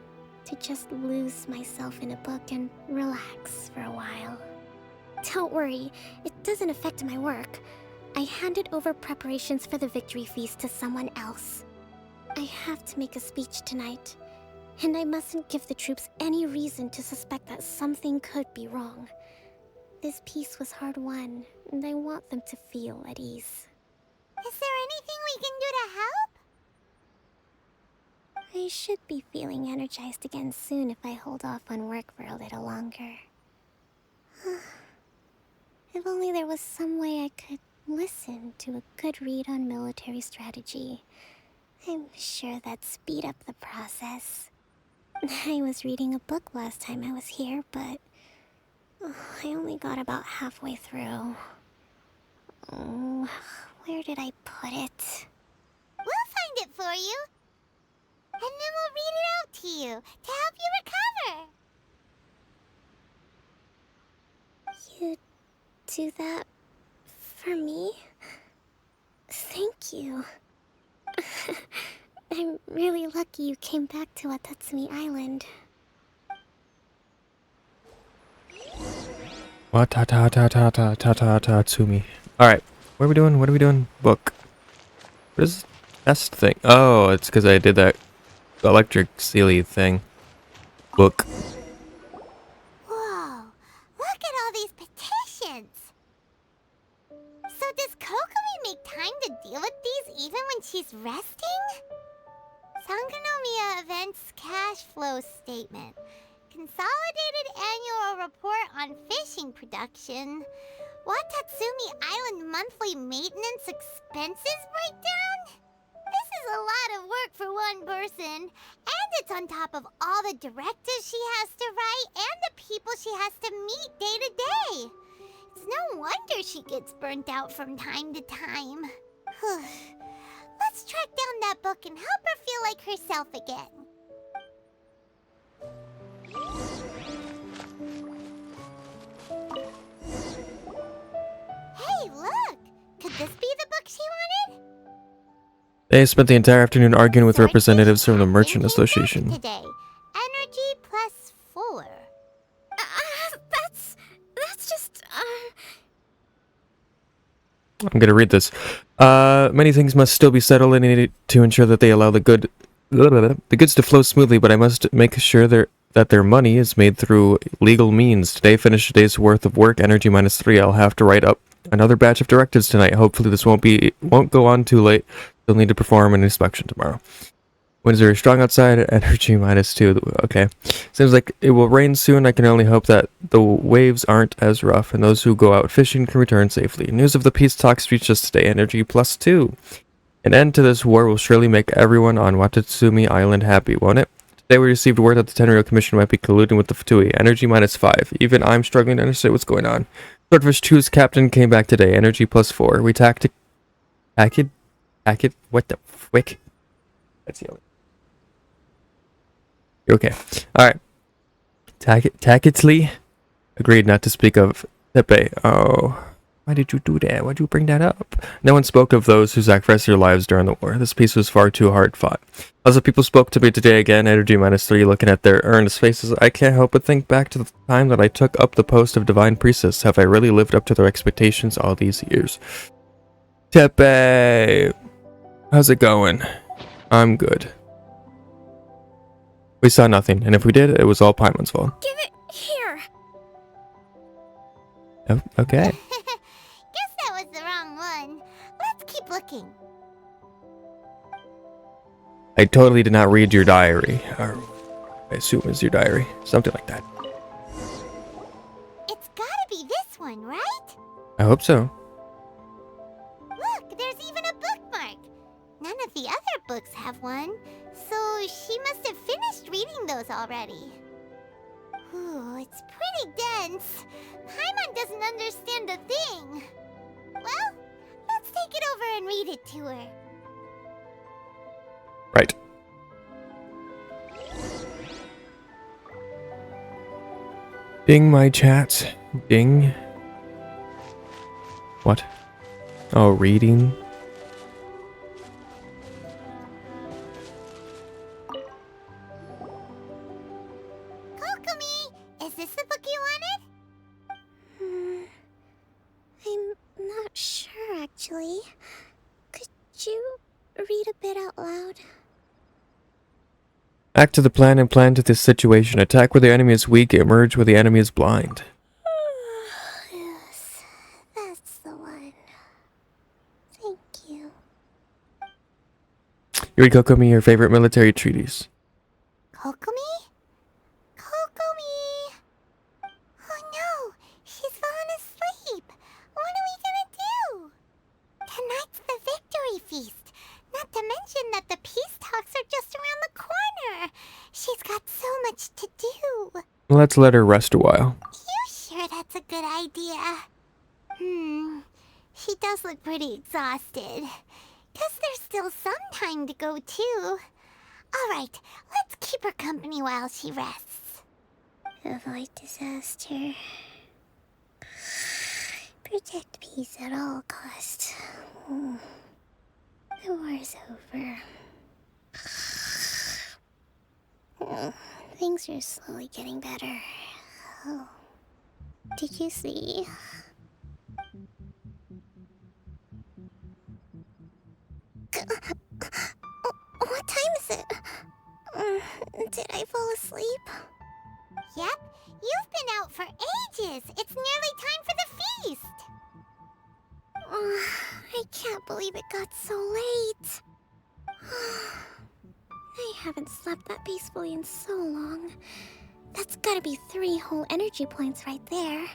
to just lose myself in a book and relax for a while. Don't worry, it doesn't affect my work. I handed over preparations for the victory feast to someone else. I have to make a speech tonight, and I mustn't give the troops any reason to suspect that something could be wrong. This peace was hard won, and I want them to feel at ease.
Is there anything we can do to help?
I should be feeling energized again soon if I hold off on work for a little longer. If only there was some way I could listen to a good read on military strategy. I'm sure that'd speed up the process. I was reading a book last time I was here, but I only got about halfway through. Where did I put it?
We'll find it for you. And then we'll read it out to you to help you recover.
You do that for me? Thank you. I'm really lucky you came back to Watatsumi Island.
Watatsumi. Alright, what are we doing? What are we doing? Book. What is this test thing? Oh, it's because I did that electric sealy thing. Book.
Whoa, look at all these petitions. So does Kokomi make time to deal with these even when she's resting? Sangonomiya Events Cash Flow Statement. Consolidated Annual Report on Fishing Production. Watatsumi Island Monthly Maintenance Expenses Breakdown? This is a lot of work for one person. And it's on top of all the directives she has to write and the people she has to meet day to day. It's no wonder she gets burnt out from time to time. Let's track down that book and help her feel like herself again. Hey, look! Could this be the book she wanted?
They spent the entire afternoon arguing with representatives from the Merchant Association.
Today, energy plus 4.
That's just,
I'm gonna read this. Many things must still be settled and needed to ensure that they allow the goods to flow smoothly, but I must make sure that their money is made through legal means. Today, finish a day's worth of work, energy -3. I'll have to write up another batch of directives tonight. Hopefully this won't go on too late. They'll need to perform an inspection tomorrow. Winds are strong outside, energy -2. Okay. Seems like it will rain soon. I can only hope that the waves aren't as rough, and those who go out fishing can return safely. News of the peace talks reached us today, energy +2. An end to this war will surely make everyone on Watatsumi Island happy, won't it? Today we received word that the Tenryo Commission might be colluding with the Fatui. Energy -5. Even I'm struggling to understand what's going on. Swordfish 2's captain came back today, energy +4. We what the frick? That's yelling. Okay. Alright. Tacitly agreed not to speak of Tepe. Oh. Why did you do that? Why'd you bring that up? No one spoke of those who sacrificed their lives during the war. This peace was far too hard fought. As the people spoke to me today again, energy -3, looking at their earnest faces, I can't help but think back to the time that I took up the post of Divine Priestess. Have I really lived up to their expectations all these years? Tepe! How's it going? I'm good. We saw nothing, and if we did, it was all Paimon's fault.
Give it here.
Oh, okay.
Guess that was the wrong one. Let's keep looking.
I totally did not read your diary. Or I assume it's your diary. Something like that.
It's gotta be this one, right?
I hope so.
Look, there's even a bookmark. None of the other books have one, so she must have finished reading those already. Ooh, it's pretty dense. Paimon doesn't understand a thing. Well, let's take it over and read it to her.
Right. Ding my chat. Ding. What? Oh, reading.
Kokomi, is this the book you wanted?
I'm not sure, actually. Could you read a bit out loud?
Act to the plan and plan to this situation. Attack where the enemy is weak, emerge where the enemy is blind.
Yes, that's the one. Thank you.
You read Kokomi, your favorite military treatise.
Kokomi? Kokomi! Oh no, she's fallen asleep. What are we gonna do? Tonight's the victory feast. Not to mention that the peace talks are just around the corner. She's got so much to do.
Let's let her rest a while.
You sure that's a good idea? She does look pretty exhausted. Guess there's still some time to go too. Alright, let's keep her company while she rests.
Avoid disaster. Protect peace at all costs. The war's over. Things are slowly getting better. Oh. Did you see? What time is it? Did I fall asleep?
Yep, you've been out for ages. It's nearly time for the feast.
I can't believe it got so late. I haven't slept that peacefully in so long. That's gotta be 3 whole energy points right there.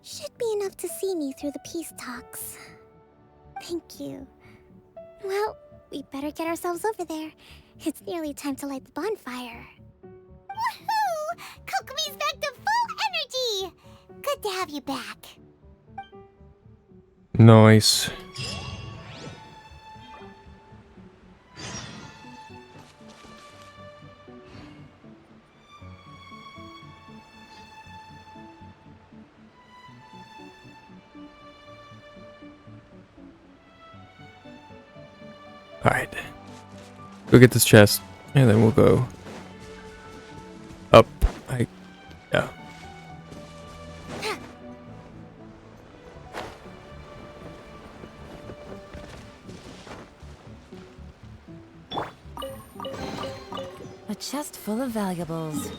Should be enough to see me through the peace talks. Thank you. Well, we better get ourselves over there. It's nearly time to light the bonfire.
Woohoo! Kokomi's back to full energy! Good to have you back.
Nice. Alright. Go get this chest, and then we'll go up. Yeah.
A chest full of valuables.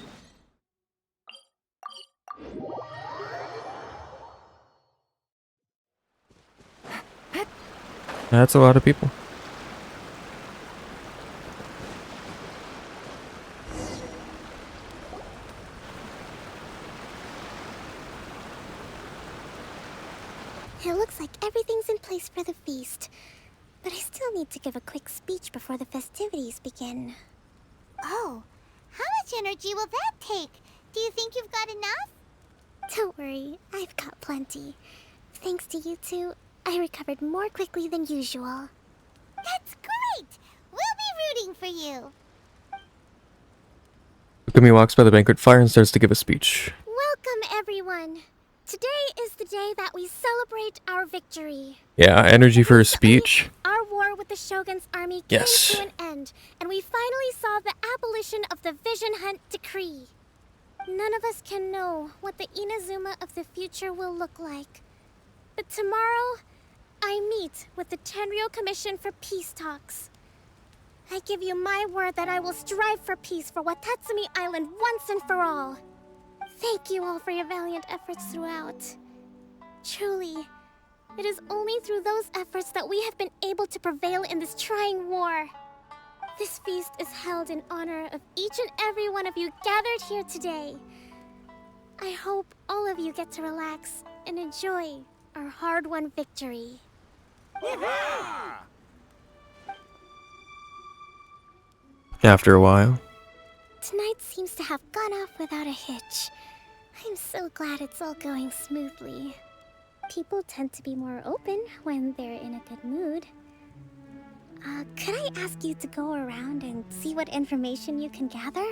That's a lot of people.
It looks like everything's in place for the feast. But I still need to give a quick speech before the festivities begin.
Oh, how much energy will that take? Do you think you've got enough?
Don't worry, I've got plenty. Thanks to you two, I recovered more quickly than usual.
That's great! We'll be rooting for you.
Kokomi walks by the banquet fire and starts to give a speech.
Welcome, everyone. Today is the day that we celebrate our victory.
Yeah, energy for a speech.
Our war with the Shogun's army
Yes.
came to an end, and we finally saw the abolition of the Vision Hunt Decree. None of us can know what the Inazuma of the future will look like. But tomorrow, I meet with the Tenryou Commission for peace talks. I give you my word that I will strive for peace for Watatsumi Island once and for all. Thank you all for your valiant efforts throughout. Truly, it is only through those efforts that we have been able to prevail in this trying war. This feast is held in honor of each and every one of you gathered here today. I hope all of you get to relax and enjoy our hard-won victory.
After a while.
Tonight seems to have gone off without a hitch. I'm so glad it's all going smoothly. People tend to be more open when they're in a good mood. Could I ask you to go around and see what information you can gather?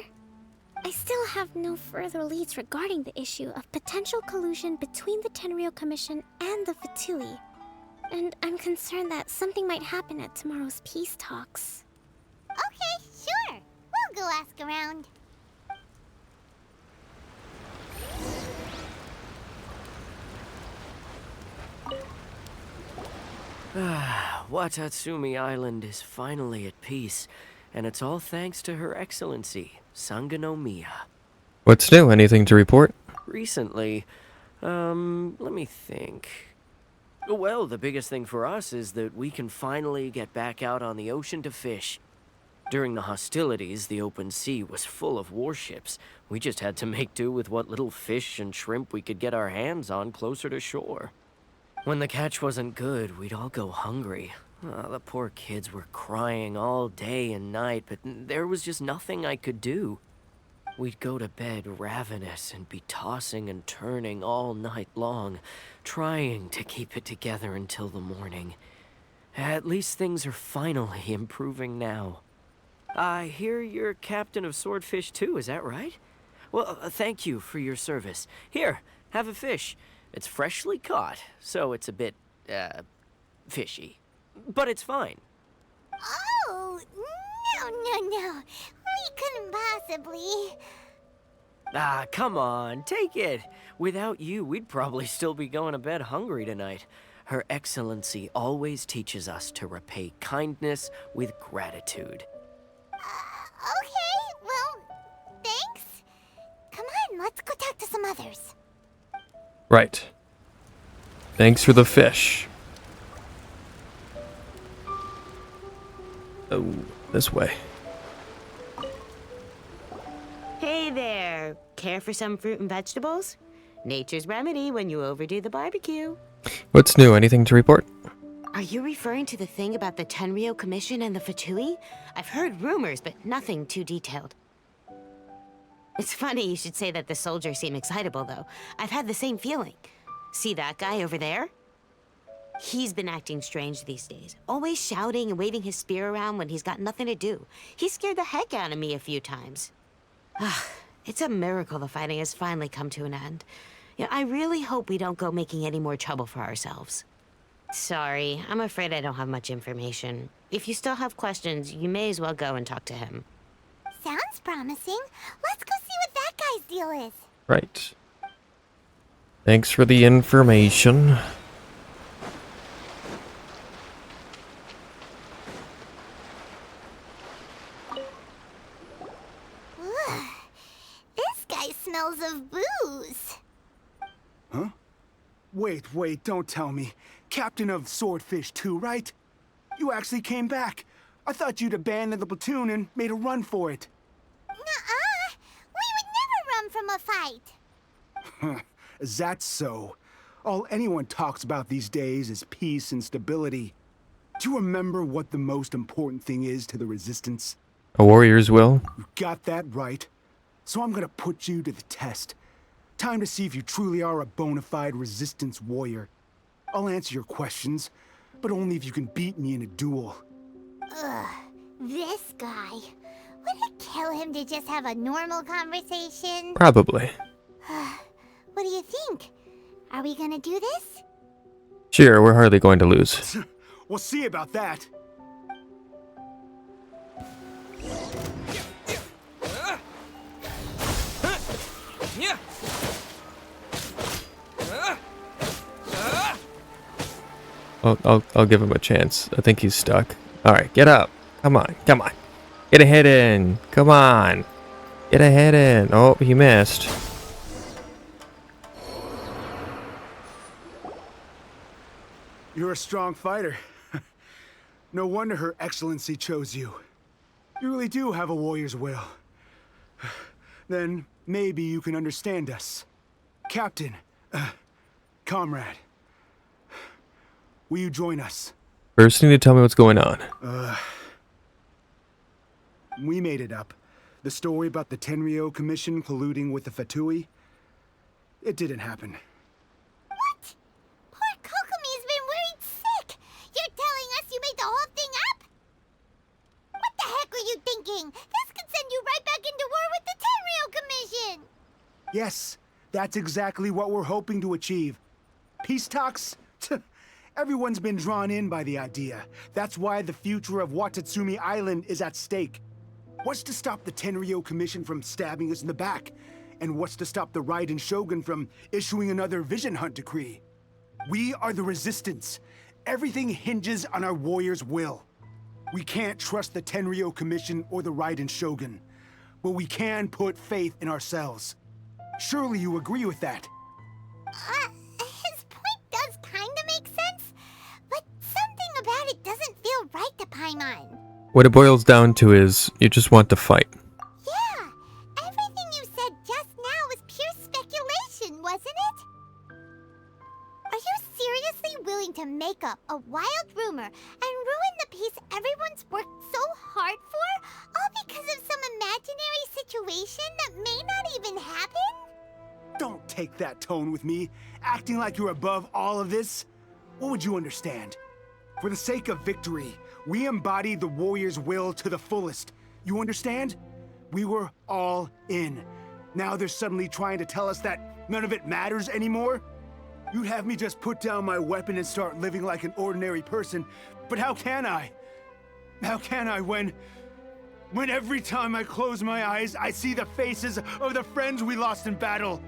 I still have no further leads regarding the issue of potential collusion between the Tenryou Commission and the Fatui. And I'm concerned that something might happen at tomorrow's peace talks.
Okay, sure. We'll go ask around.
Watatsumi Island is finally at peace, and it's all thanks to Her Excellency, Sangonomiya.
What's new? Anything to report?
Recently, let me think. Well, the biggest thing for us is that we can finally get back out on the ocean to fish. During the hostilities, the open sea was full of warships. We just had to make do with what little fish and shrimp we could get our hands on closer to shore. When the catch wasn't good, we'd all go hungry. The poor kids were crying all day and night, but there was just nothing I could do. We'd go to bed ravenous and be tossing and turning all night long, trying to keep it together until the morning. At least things are finally improving now. I hear you're captain of Swordfish too, is that right? Well, thank you for your service. Here, have a fish. It's freshly caught, so it's a bit, fishy. But it's fine.
Oh, no. We couldn't possibly.
Ah, come on, take it. Without you, we'd probably still be going to bed hungry tonight. Her Excellency always teaches us to repay kindness with gratitude.
Okay, well, thanks. Come on, let's go talk to some others.
Right. Thanks for the fish. Oh, this way.
Hey there. Care for some fruit and vegetables? Nature's remedy when you overdo the barbecue.
What's new? Anything to report?
Are you referring to the thing about the Tenryo Commission and the Fatui? I've heard rumors, but nothing too detailed. It's funny you should say that the soldiers seem excitable, though. I've had the same feeling. See that guy over there? He's been acting strange these days. Always shouting and waving his spear around when he's got nothing to do. He scared the heck out of me a few times. It's a miracle the fighting has finally come to an end. Yeah, I really hope we don't go making any more trouble for ourselves. Sorry, I'm afraid I don't have much information. If you still have questions, you may as well go and talk to him.
Sounds promising. Let's go see what that guy's deal is.
Right. Thanks for the information.
Ugh. This guy smells of booze.
Huh? Wait, don't tell me. Captain of Swordfish 2, right? You actually came back. I thought you'd abandoned the platoon and made a run for it.
Nuh-uh. We would never run from a fight.
Is that so? All anyone talks about these days is peace and stability. Do you remember what the most important thing is to the Resistance?
A warrior's will?
You got that right. So I'm gonna put you to the test. Time to see if you truly are a bona fide Resistance warrior. I'll answer your questions, but only if you can beat me in a duel.
Ugh, this guy. Would it kill him to just have a normal conversation?
Probably.
What do you think? Are we gonna do this?
Sure, we're hardly going to lose.
We'll see about that.
I'll give him a chance. I think he's stuck. Alright, get up. Come on. Get a hit in. Come on. Get a hit in. Oh, he missed.
You're a strong fighter. No wonder Her Excellency chose you. You really do have a warrior's will. Then maybe you can understand us. Captain, comrade, will you join us?
First, you need to tell me what's going on.
We made it up. The story about the Tenryo Commission colluding with the Fatui, it didn't happen.
What? Poor Kokomi's been worried sick. You're telling us you made the whole thing up? What the heck were you thinking? This could send you right back into war with the Tenryo Commission.
Yes, that's exactly what we're hoping to achieve. Peace talks? Everyone's been drawn in by the idea. That's why the future of Watatsumi Island is at stake. What's to stop the Tenryo Commission from stabbing us in the back? And what's to stop the Raiden Shogun from issuing another Vision Hunt decree? We are the Resistance. Everything hinges on our warrior's will. We can't trust the Tenryo Commission or the Raiden Shogun, but we can put faith in ourselves. Surely you agree with that?
His point does kinda make sense, but something about it doesn't feel right to Paimon.
What it boils down to is, you just want to fight.
Yeah, everything you said just now was pure speculation, wasn't it? Are you seriously willing to make up a wild rumor and ruin the peace everyone's worked so hard for, all because of some imaginary situation that may not even happen?
Don't take that tone with me, acting like you're above all of this. What would you understand? For the sake of victory, we embodied the warrior's will to the fullest. You understand? We were all in. Now they're suddenly trying to tell us that none of it matters anymore? You'd have me just put down my weapon and start living like an ordinary person, but how can I? How can I when every time I close my eyes, I see the faces of the friends we lost in battle?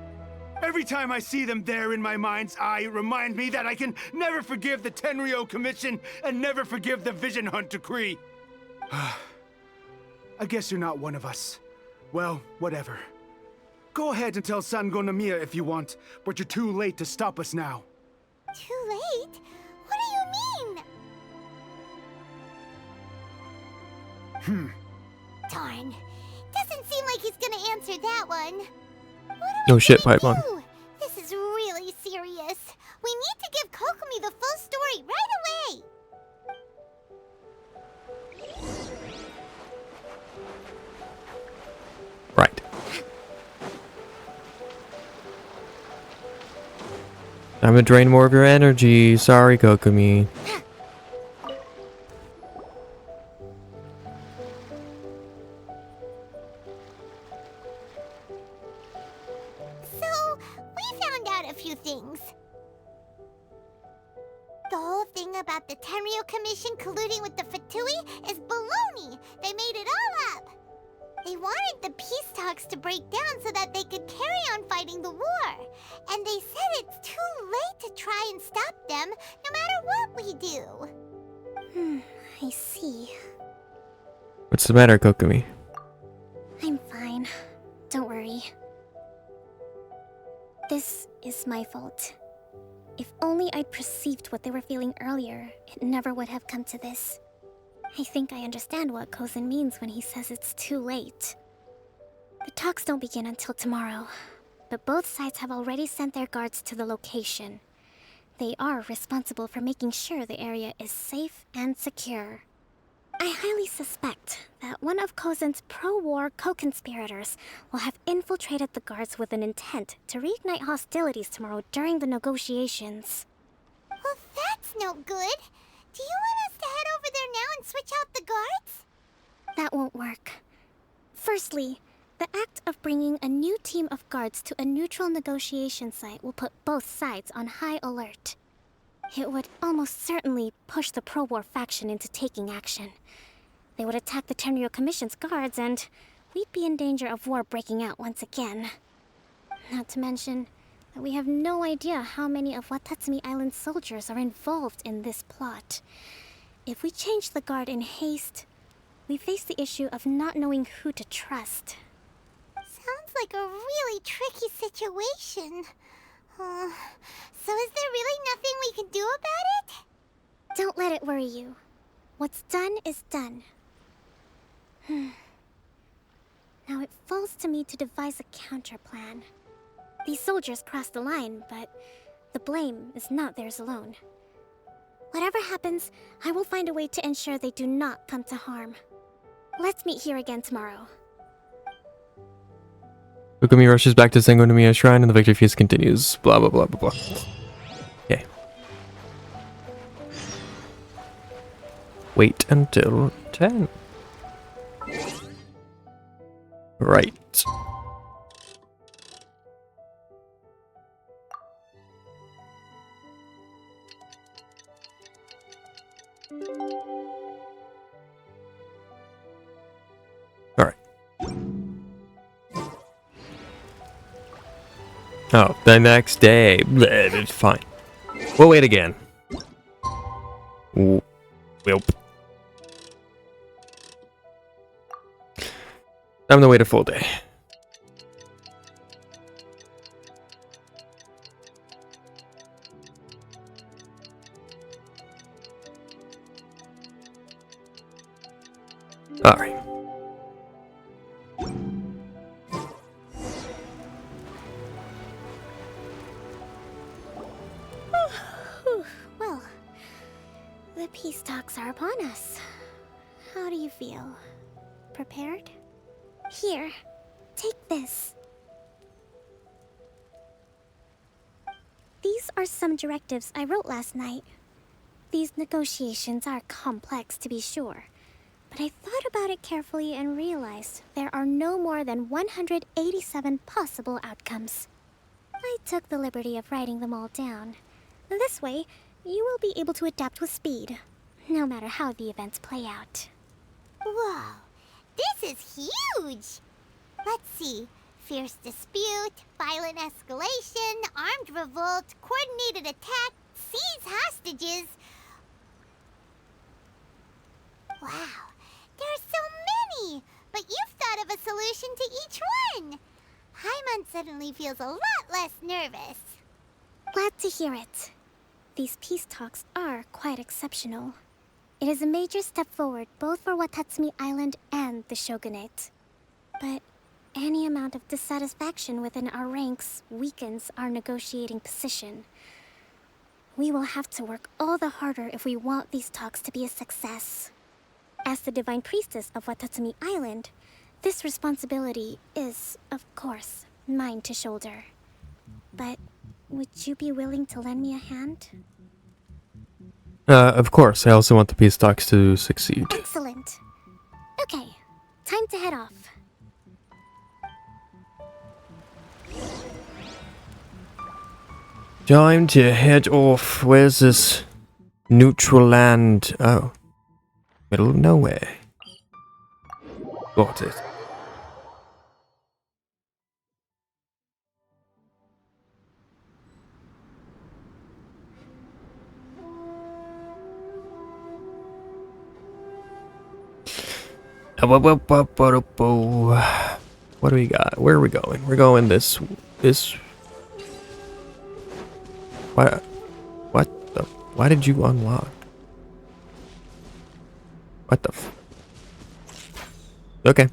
Every time I see them there in my mind's eye, it reminds me that I can never forgive the Tenryo Commission and never forgive the Vision Hunt decree. I guess you're not one of us. Well, whatever. Go ahead and tell Sango Nomiya if you want, but you're too late to stop us now.
Too late? What do you mean? Darn. Doesn't seem like like he's gonna answer that one.
No shit, Paimon.
Ooh, this is really serious. We need to give Kokomi the full story right away.
Right. I'm gonna drain more of your energy. Sorry, Kokomi.
So, we found out a few things. The whole thing about the Tenryo Commission colluding with the Fatui is baloney. They made it all up. They wanted the peace talks to break down so that they could carry on fighting the war. And they said it's too late to try and stop them, no matter what we do.
I see.
What's the matter, Kokomi?
I'm fine. Don't worry. This is my fault. If only I'd perceived what they were feeling earlier, it never would have come to this. I think I understand what Kozen means when he says it's too late. The talks don't begin until tomorrow, but both sides have already sent their guards to the location. They are responsible for making sure the area is safe and secure. I highly suspect that one of Kozen's pro-war co-conspirators will have infiltrated the guards with an intent to reignite hostilities tomorrow during the negotiations.
Well, that's no good. Do you want us to head over there now and switch out the guards?
That won't work. Firstly, the act of bringing a new team of guards to a neutral negotiation site will put both sides on high alert. It would almost certainly push the pro-war faction into taking action. They would attack the Tenryo Commission's guards, and we'd be in danger of war breaking out once again. Not to mention that we have no idea how many of Watatsumi Island's soldiers are involved in this plot. If we change the guard in haste, we face the issue of not knowing who to trust.
Sounds like a really tricky situation. So is there really nothing we can do about it?
Don't let it worry you. What's done is done. Now it falls to me to devise a counter plan. These soldiers crossed the line, but the blame is not theirs alone. Whatever happens, I will find a way to ensure they do not come to harm. Let's meet here again tomorrow.
Kokomi rushes back to Sangonomiya Shrine and the victory feast continues. Blah, blah, blah, blah, blah. Okay. Wait until 10. Right. Alright. Oh, the next day. Bleh, it's fine. We'll wait again. Ooh. Welp. I'm gonna wait a full day. Alright.
Well, the peace talks are upon us. How do you feel? Prepared? Here, take this. These are some directives I wrote last night. These negotiations are complex, to be sure, but I thought about it carefully and realized there are no more than 187 possible outcomes. I took the liberty of writing them all down. This way, you will be able to adapt with speed, no matter how the events play out.
Whoa, this is huge! Let's see. Fierce dispute, violent escalation, armed revolt, coordinated attack, seize hostages. Wow, there are so many! But you've thought of a solution to each one! Paimon suddenly feels a lot less nervous.
Glad to hear it. These peace talks are quite exceptional. It is a major step forward both for Watatsumi Island and the Shogunate. But any amount of dissatisfaction within our ranks weakens our negotiating position. We will have to work all the harder if we want these talks to be a success. As the Divine Priestess of Watatsumi Island, this responsibility is, of course, mine to shoulder. But would you be willing to lend me a hand?
Of course. I also want the peace talks to succeed.
Excellent. Okay, time to head off.
Time to head off. Where's this neutral land? Oh. Middle of nowhere. Got it. What do we got? Where are we going? We're going this. What the? Why did you unlock? What the? Okay.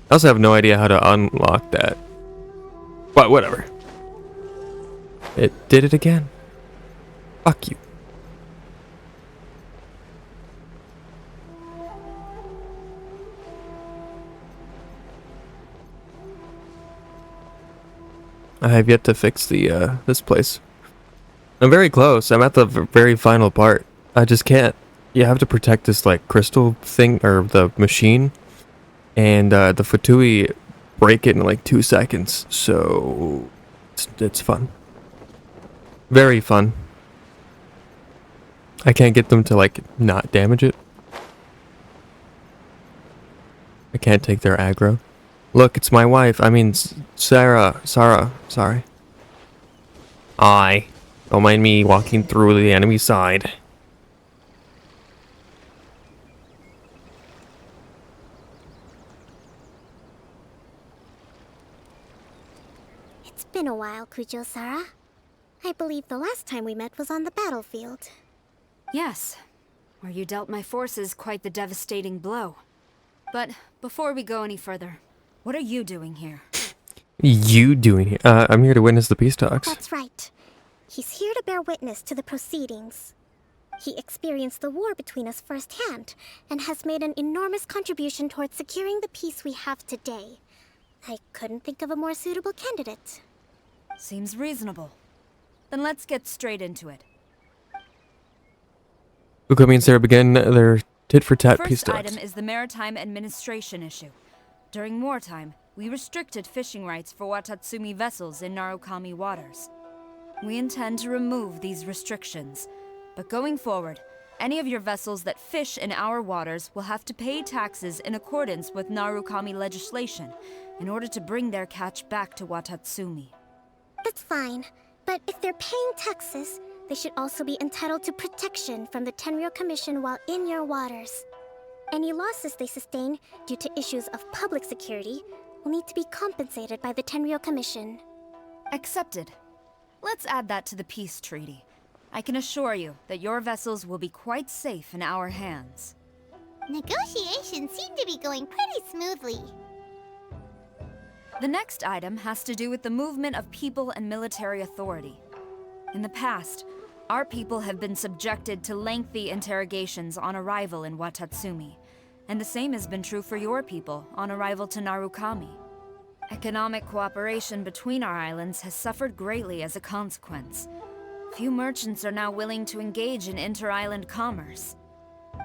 I also have no idea how to unlock that. But whatever. It did it again. Fuck you. I have yet to fix the this place. I'm very close. I'm at the very final part. I just can't. You have to protect this like crystal thing or the machine, and the Fatui break it in like 2 seconds. So it's fun. Very fun. I can't get them to like not damage it. I can't take their aggro. Look, it's my wife. I mean, Sarah, sorry. Don't mind me walking through the enemy side.
It's been a while, Kujo-Sara. I believe the last time we met was on the battlefield.
Yes, where you dealt my forces quite the devastating blow. But before we go any further, what are you doing here?
You doing here? I'm here to witness the peace talks.
That's right. He's here to bear witness to the proceedings. He experienced the war between us firsthand, and has made an enormous contribution towards securing the peace we have today. I couldn't think of a more suitable candidate.
Seems reasonable. Then let's get straight into it.
Kokomi and Sarah begin their tit-for-tat peace
First
talks.
item is the maritime administration issue. During wartime, we restricted fishing rights for Watatsumi vessels in Narukami waters. We intend to remove these restrictions, but going forward, any of your vessels that fish in our waters will have to pay taxes in accordance with Narukami legislation in order to bring their catch back to Watatsumi.
That's fine, but if they're paying taxes, they should also be entitled to protection from the Tenryou Commission while in your waters. Any losses they sustain due to issues of public security will need to be compensated by the Tenryou Commission.
Accepted. Let's add that to the peace treaty. I can assure you that your vessels will be quite safe in our hands.
Negotiations seem to be going pretty smoothly.
The next item has to do with the movement of people and military authority. In the past, our people have been subjected to lengthy interrogations on arrival in Watatsumi, and the same has been true for your people on arrival to Narukami. Economic cooperation between our islands has suffered greatly as a consequence. Few merchants are now willing to engage in inter-island commerce.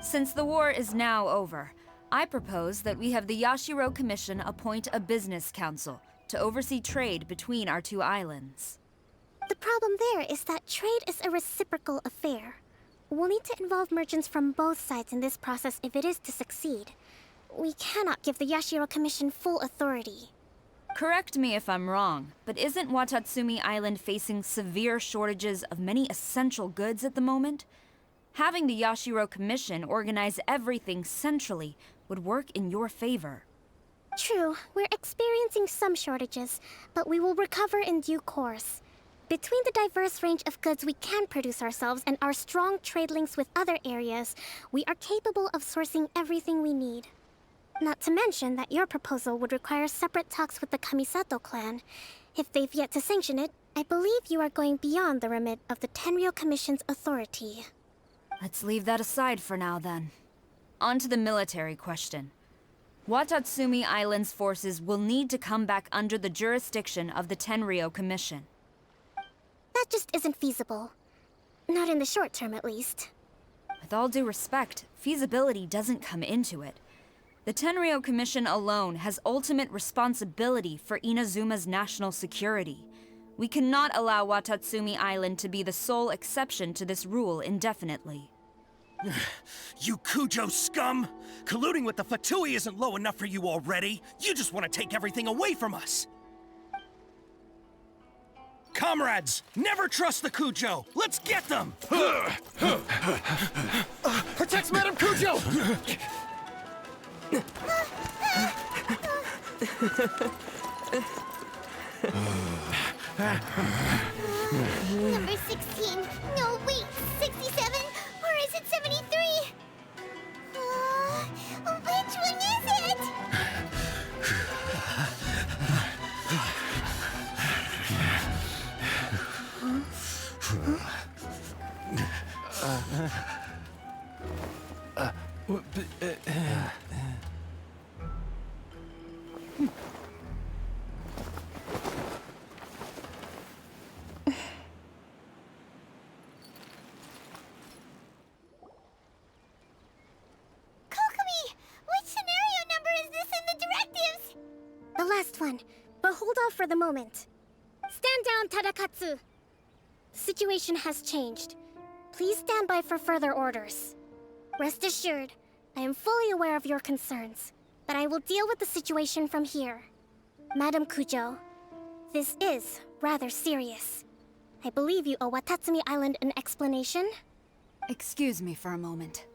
Since the war is now over, I propose that we have the Yashiro Commission appoint a business council to oversee trade between our two islands.
The problem there is that trade is a reciprocal affair. We'll need to involve merchants from both sides in this process if it is to succeed. We cannot give the Yashiro Commission full authority.
Correct me if I'm wrong, but isn't Watatsumi Island facing severe shortages of many essential goods at the moment? Having the Yashiro Commission organize everything centrally would work in your favor.
True, we're experiencing some shortages, but we will recover in due course. Between the diverse range of goods we can produce ourselves and our strong trade links with other areas, we are capable of sourcing everything we need. Not to mention that your proposal would require separate talks with the Kamisato clan. If they've yet to sanction it, I believe you are going beyond the remit of the Tenryo Commission's authority.
Let's leave that aside for now, then. On to the military question. Watatsumi Island's forces will need to come back under the jurisdiction of the Tenryo Commission.
That just isn't feasible. Not in the short term, at least.
With all due respect, feasibility doesn't come into it. The Tenryo Commission alone has ultimate responsibility for Inazuma's national security. We cannot allow Watatsumi Island to be the sole exception to this rule indefinitely.
You Kujo scum! Colluding with the Fatui isn't low enough for you already. You just want to take everything away from us. Comrades, never trust the Kujo! Let's get them!
Protect Madame Kujo!
Number 16. No, wait. 67? Or is it 73? Which one is it?
The last one, but hold off for the moment. Stand down, Tadakatsu! The situation has changed. Please stand by for further orders. Rest assured, I am fully aware of your concerns, but I will deal with the situation from here. Madam Kujo, this is rather serious. I believe you owe Watatsumi Island an explanation?
Excuse me for a moment.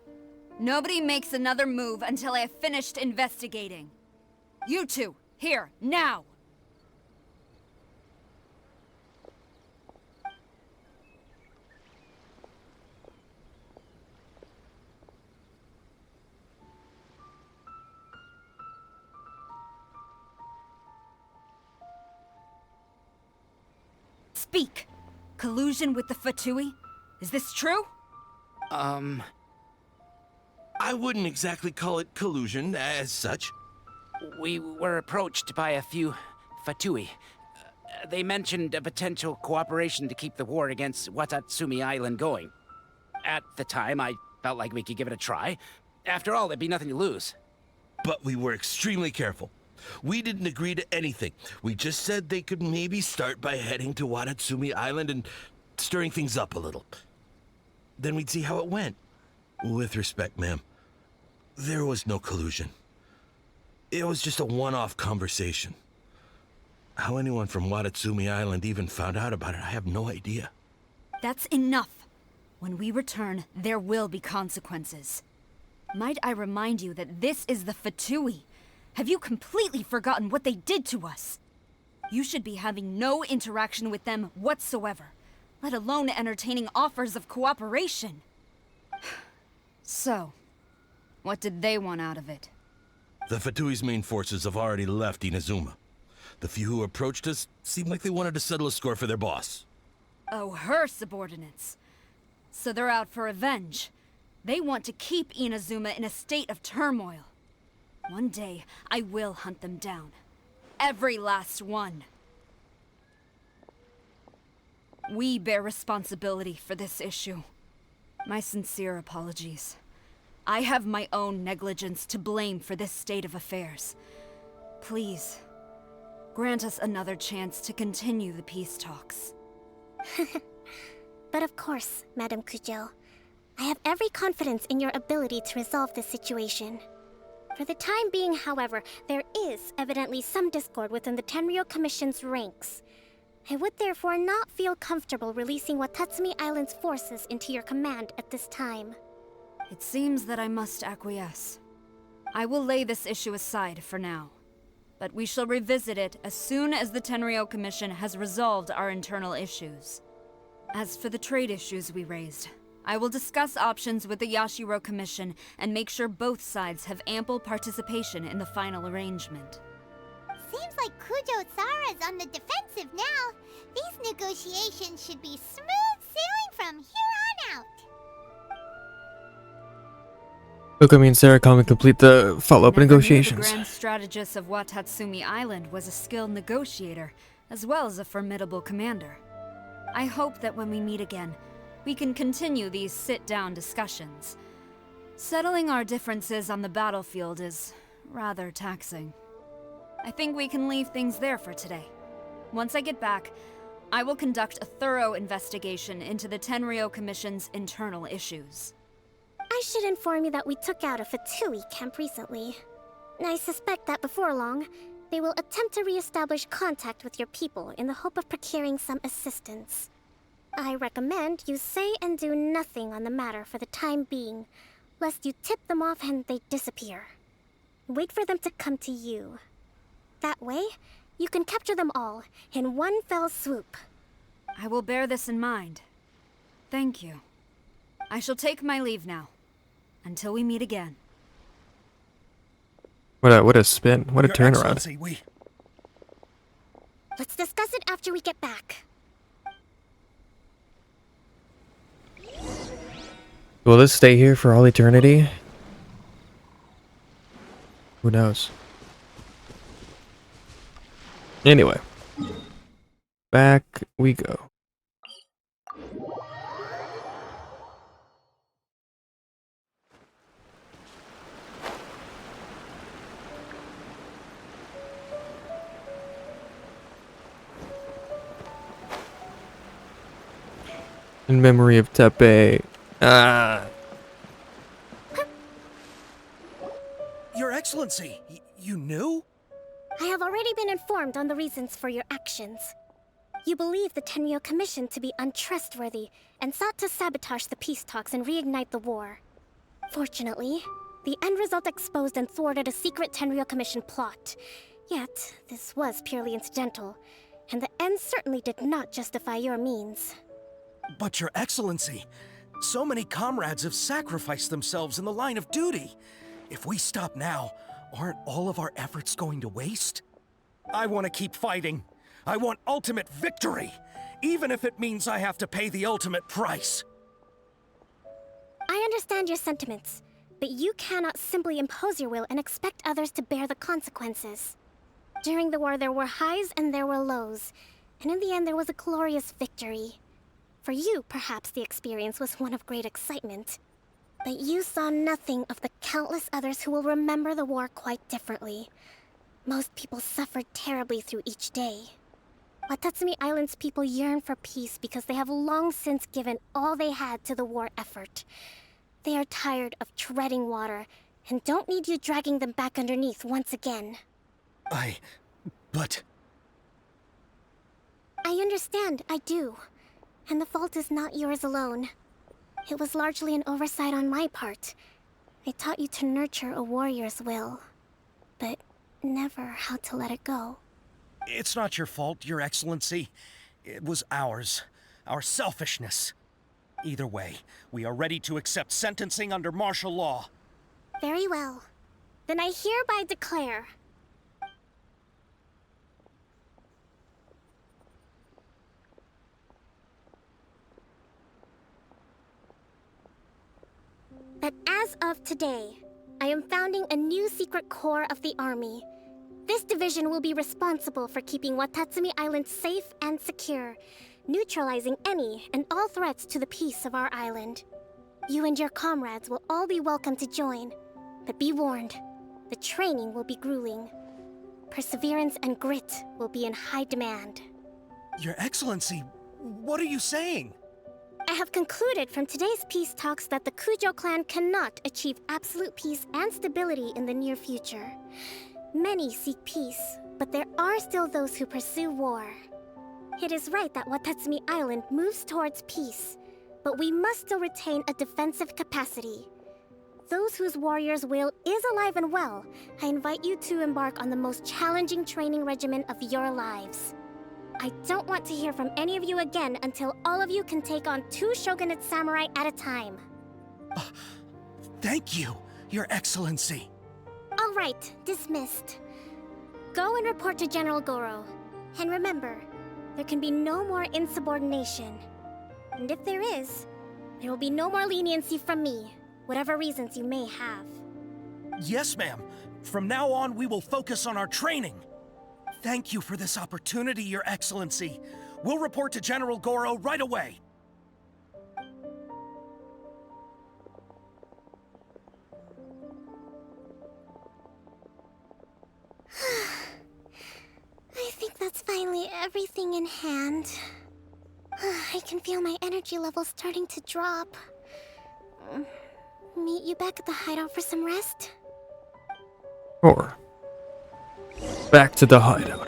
Nobody makes another move until I have finished investigating. You two, here, now! Speak! Collusion with the Fatui? Is this true?
I wouldn't exactly call it collusion as such.
We were approached by a few Fatui. They mentioned a potential cooperation to keep the war against Watatsumi Island going. At the time, I felt like we could give it a try. After all, there'd be nothing to lose.
But we were extremely careful. We didn't agree to anything. We just said they could maybe start by heading to Watatsumi Island and stirring things up a little. Then we'd see how it went. With respect, ma'am, there was no collusion. It was just a one-off conversation. How anyone from Watatsumi Island even found out about it, I have no idea.
That's enough. When we return, there will be consequences. Might I remind you that this is the Fatui? Have you completely forgotten what they did to us? You should be having no interaction with them whatsoever, let alone entertaining offers of cooperation. So, what did they want out of it?
The Fatui's main forces have already left Inazuma. The few who approached us seemed like they wanted to settle a score for their boss.
Oh, her subordinates. So they're out for revenge. They want to keep Inazuma in a state of turmoil. One day, I will hunt them down. Every last one. We bear responsibility for this issue. My sincere apologies. I have my own negligence to blame for this state of affairs. Please, grant us another chance to continue the peace talks.
But of course, Madam Kujo. I have every confidence in your ability to resolve this situation. For the time being, however, there is evidently some discord within the Tenryo Commission's ranks. I would therefore not feel comfortable releasing Watatsumi Island's forces into your command at this time.
It seems that I must acquiesce. I will lay this issue aside for now, but we shall revisit it as soon as the Tenryo Commission has resolved our internal issues. As for the trade issues we raised, I will discuss options with the Yashiro Commission and make sure both sides have ample participation in the final arrangement.
Seems like Kujo-Sara's on the defensive now. These negotiations should be smooth sailing from here on out.
Kokomi and Sarah come and complete the follow-up
Never knew
negotiations.
The Grand Strategist of Watatsumi Island was a skilled negotiator, as well as a formidable commander. I hope that when we meet again, we can continue these sit-down discussions. Settling our differences on the battlefield is rather taxing. I think we can leave things there for today. Once I get back, I will conduct a thorough investigation into the Tenryou Commission's internal issues.
I should inform you that we took out a Fatui camp recently. I suspect that before long, they will attempt to re-establish contact with your people in the hope of procuring some assistance. I recommend you say and do nothing on the matter for the time being, lest you tip them off and they disappear. Wait for them to come to you. That way, you can capture them all in one fell swoop.
I will bear this in mind. Thank you. I shall take my leave now. Until we meet again.
What a spin. What a
Your
turnaround.
Excellency,
Let's discuss it after we get back.
Will this stay here for all eternity? Who knows? Anyway. Back we go. In memory of Tepe.
Your Excellency, you knew?
I have already been informed on the reasons for your actions. You believe the Tenryou Commission to be untrustworthy and sought to sabotage the peace talks and reignite the war. Fortunately, the end result exposed and thwarted a secret Tenryou Commission plot. Yet, this was purely incidental, and the end certainly did not justify your means.
But Your Excellency, so many comrades have sacrificed themselves in the line of duty. If we stop now, aren't all of our efforts going to waste? I want to keep fighting. I want ultimate victory, even if it means I have to pay the ultimate price.
I understand your sentiments, but you cannot simply impose your will and expect others to bear the consequences. During the war, there were highs and there were lows, and in the end, there was a glorious victory. For you, perhaps the experience was one of great excitement. But you saw nothing of the countless others who will remember the war quite differently. Most people suffered terribly through each day. Watatsumi Island's people yearn for peace because they have long since given all they had to the war effort. They are tired of treading water and don't need you dragging them back underneath once again.
But...
I understand, I do. And the fault is not yours alone. It was largely an oversight on my part. I taught you to nurture a warrior's will, but never how to let it go.
It's not your fault, Your Excellency. It was ours. Our selfishness. Either way, we are ready to accept sentencing under martial law.
Very well. Then I hereby declare... that as of today, I am founding a new secret corps of the army. This division will be responsible for keeping Watatsumi Island safe and secure, neutralizing any and all threats to the peace of our island. You and your comrades will all be welcome to join, but be warned, the training will be grueling. Perseverance and grit will be in high demand.
Your Excellency, what are you saying?
I have concluded from today's peace talks that the Kujo clan cannot achieve absolute peace and stability in the near future. Many seek peace, but there are still those who pursue war. It is right that Watatsumi Island moves towards peace, but we must still retain a defensive capacity. Those whose warrior's will is alive and well, I invite you to embark on the most challenging training regimen of your lives. I don't want to hear from any of you again until all of you can take on 2 shogunate samurai at a time.
Thank you, Your Excellency.
All right, dismissed. Go and report to General Goro. And remember, there can be no more insubordination. And if there is, there will be no more leniency from me, whatever reasons you may have.
Yes, ma'am. From now on, we will focus on our training. Thank you for this opportunity, Your Excellency. We'll report to General Goro right away.
I think that's finally everything in hand. I can feel my energy levels starting to drop. Meet you back at the hideout for some rest?
Sure. Back to the hideout.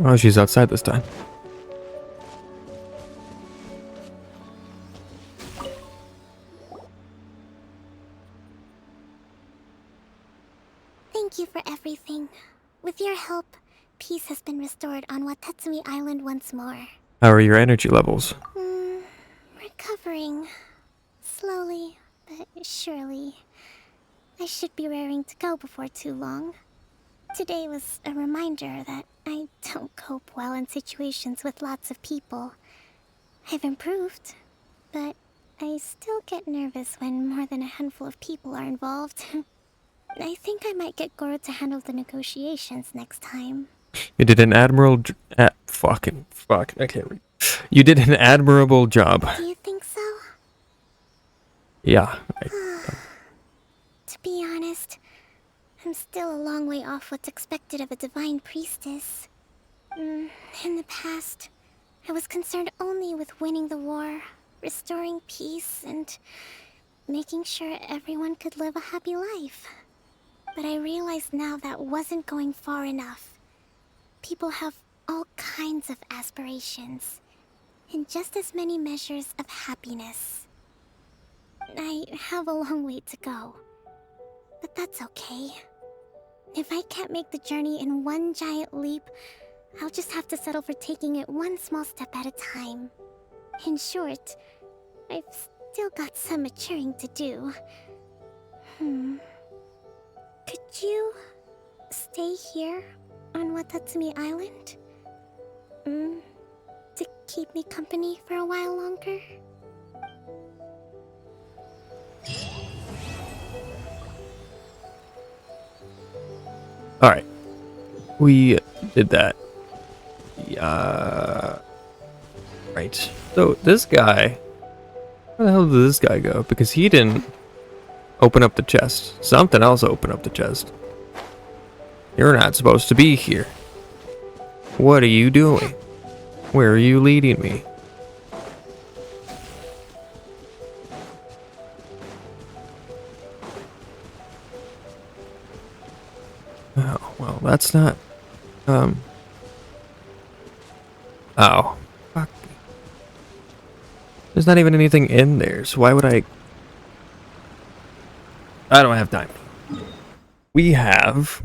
Oh, she's outside this time.
Thank you for everything. With your help, peace has been restored on Watatsumi Island once more.
How are your energy levels?
Recovering. Slowly, but surely. I should be raring to go before too long. Today was a reminder that I don't cope well in situations with lots of people. I've improved, but I still get nervous when more than a handful of people are involved. I think I might get Goro to handle the negotiations next time.
You did an fuck, I can't read. You did an admirable job.
Do you think so?
Yeah.
To be honest, I'm still a long way off what's expected of a divine priestess. In the past, I was concerned only with winning the war, restoring peace, and making sure everyone could live a happy life. But I realize now that wasn't going far enough. People have all kinds of aspirations, and just as many measures of happiness. I have a long way to go, but that's okay. If I can't make the journey in one giant leap, I'll just have to settle for taking it one small step at a time. In short, I've still got some maturing to do. Could you stay here on Watatsumi Island? To keep me company for a while longer?
Alright. We did that. Right. So this guy, where the hell did this guy go? Because he didn't open up the chest. Something else opened up the chest. You're not supposed to be here. What are you doing? Where are you leading me? Oh, well, that's not... Oh. Fuck. There's not even anything in there, so why would I don't have time. We have...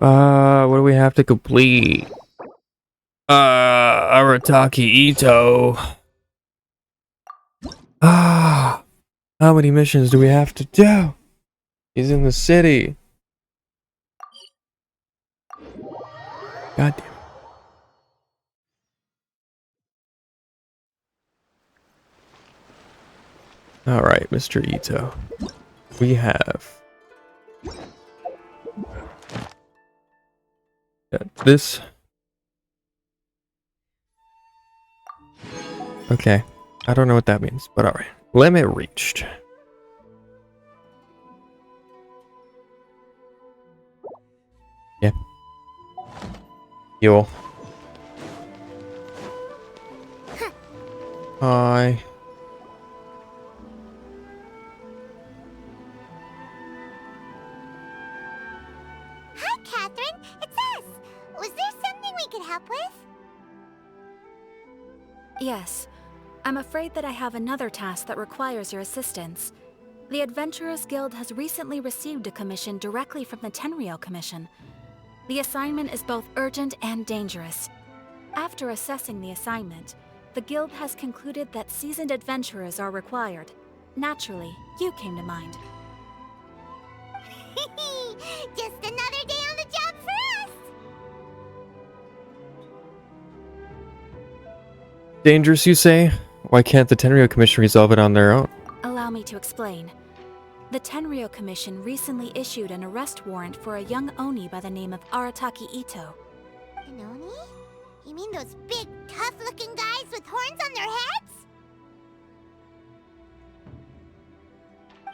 what do we have to complete? Arataki Ito. How many missions do we have to do? He's in the city. God damn. Alright, Mr. Ito. We have... this. Okay. I don't know what that means, but alright. Limit reached. Yeah. Fuel. Hi.
Hi help with?
Yes. I'm afraid that I have another task that requires your assistance. The Adventurers Guild has recently received a commission directly from the Tenryou Commission. The assignment is both urgent and dangerous. After assessing the assignment, the Guild has concluded that seasoned adventurers are required. Naturally, you came to mind.
Just another day on the job for us!
Dangerous, you say? Why can't the Tenryou Commission resolve it on their own?
Allow me to explain. The Tenryou Commission recently issued an arrest warrant for a young Oni by the name of Arataki Ito.
An Oni? You mean those big, tough-looking guys with horns on their heads?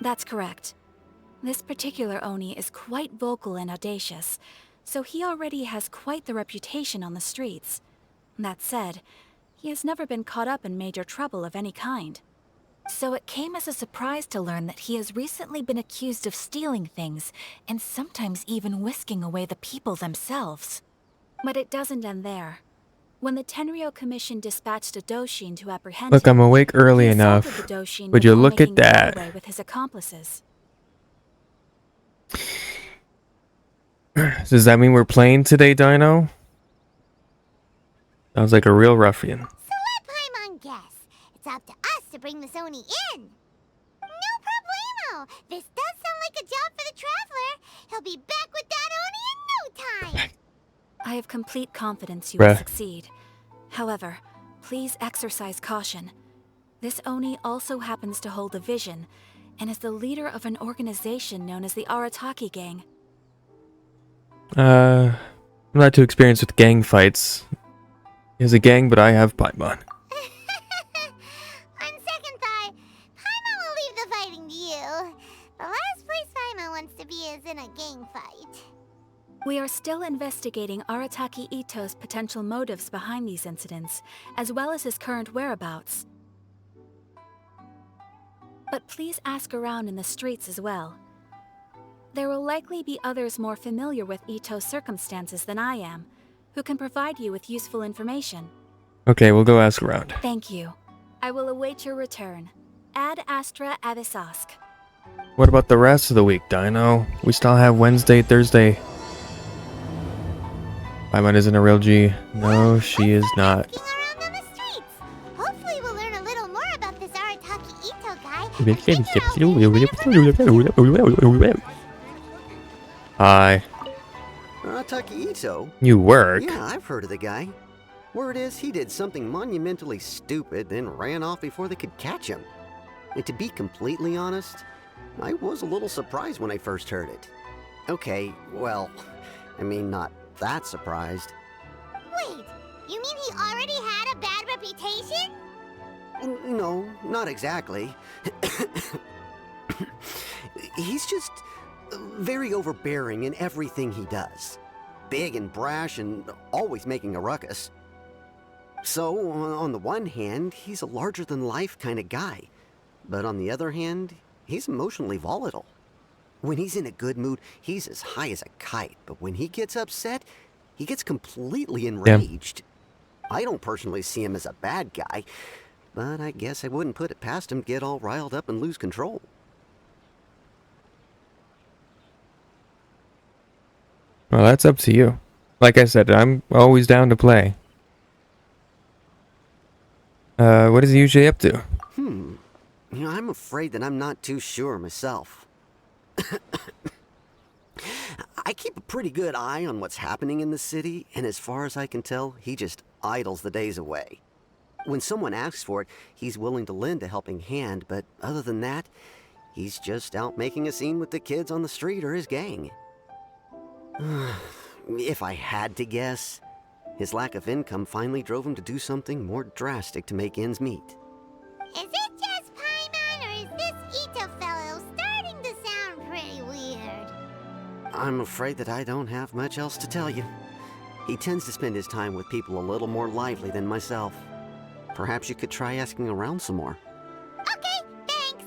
That's correct. This particular Oni is quite vocal and audacious, so he already has quite the reputation on the streets. That said, he has never been caught up in major trouble of any kind. So it came as a surprise to learn that he has recently been accused of stealing things, and sometimes even whisking away the people themselves. But it doesn't end there. When the Tenryou Commission dispatched a Doshin to apprehend
Look,
him,
I'm awake early
he
enough.
assaulted the Doshin
Would you
before
look at
making
that?
getaway with his accomplices.
Does that mean we're playing today, Dino? Sounds like a real ruffian.
So let Paimon guess. It's up to us to bring this Oni in. No problemo! This does sound like a job for the Traveler. He'll be back with that Oni in no time!
I have complete confidence you will
Bruh.
succeed. However, please exercise caution. This Oni also happens to hold a vision, and is the leader of an organization known as the Arataki Gang.
I'm not too experienced with gang fights. He has a gang, but I have Paimon.
On second thought, Paimon will leave the fighting to you. The last place Paimon wants to be is in a gang fight.
We are still investigating Arataki Ito's potential motives behind these incidents, as well as his current whereabouts. But please ask around in the streets as well. There will likely be others more familiar with Ito's circumstances than I am, who can provide you with useful information.
Okay, we'll go ask around.
Thank you. I will await your return. Ad Astra Avisask.
What about the rest of the week, Dino? We still have Wednesday, Thursday. Paimon isn't a real G. No, she is not.
Hopefully we'll learn a little more about this Arataki Ito guy.
Hi.
Arataki Ito?
You work?
Yeah, I've heard of the guy. Word is he did something monumentally stupid, then ran off before they could catch him. And to be completely honest, I was a little surprised when I first heard it. Okay, well, I mean, not that surprised.
Wait, you mean he already had a bad reputation?
No, not exactly. He's just very overbearing in everything he does. Big and brash and always making a ruckus. So, on the one hand, he's a larger-than-life kind of guy. But on the other hand, he's emotionally volatile. When he's in a good mood, he's as high as a kite. But when he gets upset, he gets completely enraged. I don't personally see him as a bad guy, but I guess I wouldn't put it past him to get all riled up and lose control.
Well, that's up to you. Like I said, I'm always down to play. What is he usually up to?
You know, I'm afraid that I'm not too sure myself. I keep a pretty good eye on what's happening in the city, and as far as I can tell, he just idles the days away. When someone asks for it, he's willing to lend a helping hand, but other than that, he's just out making a scene with the kids on the street or his gang. If I had to guess, his lack of income finally drove him to do something more drastic to make ends meet.
Is it just Paimon, or is this Ito fellow starting to sound pretty weird?
I'm afraid that I don't have much else to tell you. He tends to spend his time with people a little more lively than myself. Perhaps you could try asking around some more.
Okay, thanks.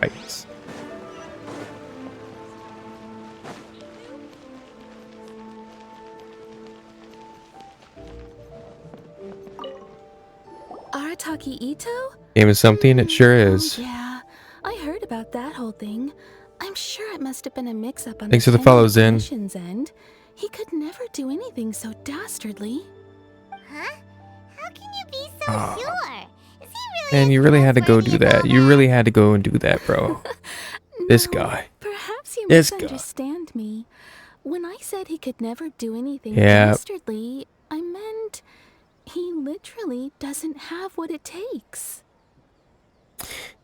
Right.
Arataki Ito?
Game is something, it sure is.
Oh, yeah. I heard about that whole thing. I'm sure it must have been a mix-up on
Thanks for the
Tenryo
follow, Zin.
Commission's end. He could never do anything so dastardly.
Huh? How can you be so sure? Is he really
Man, you really had to go do that. You really had to go and do that, bro. This guy.
Perhaps you
This guy.
misunderstand me. When I said he could never do anything
Yeah.
dastardly, I meant he literally doesn't have what it takes.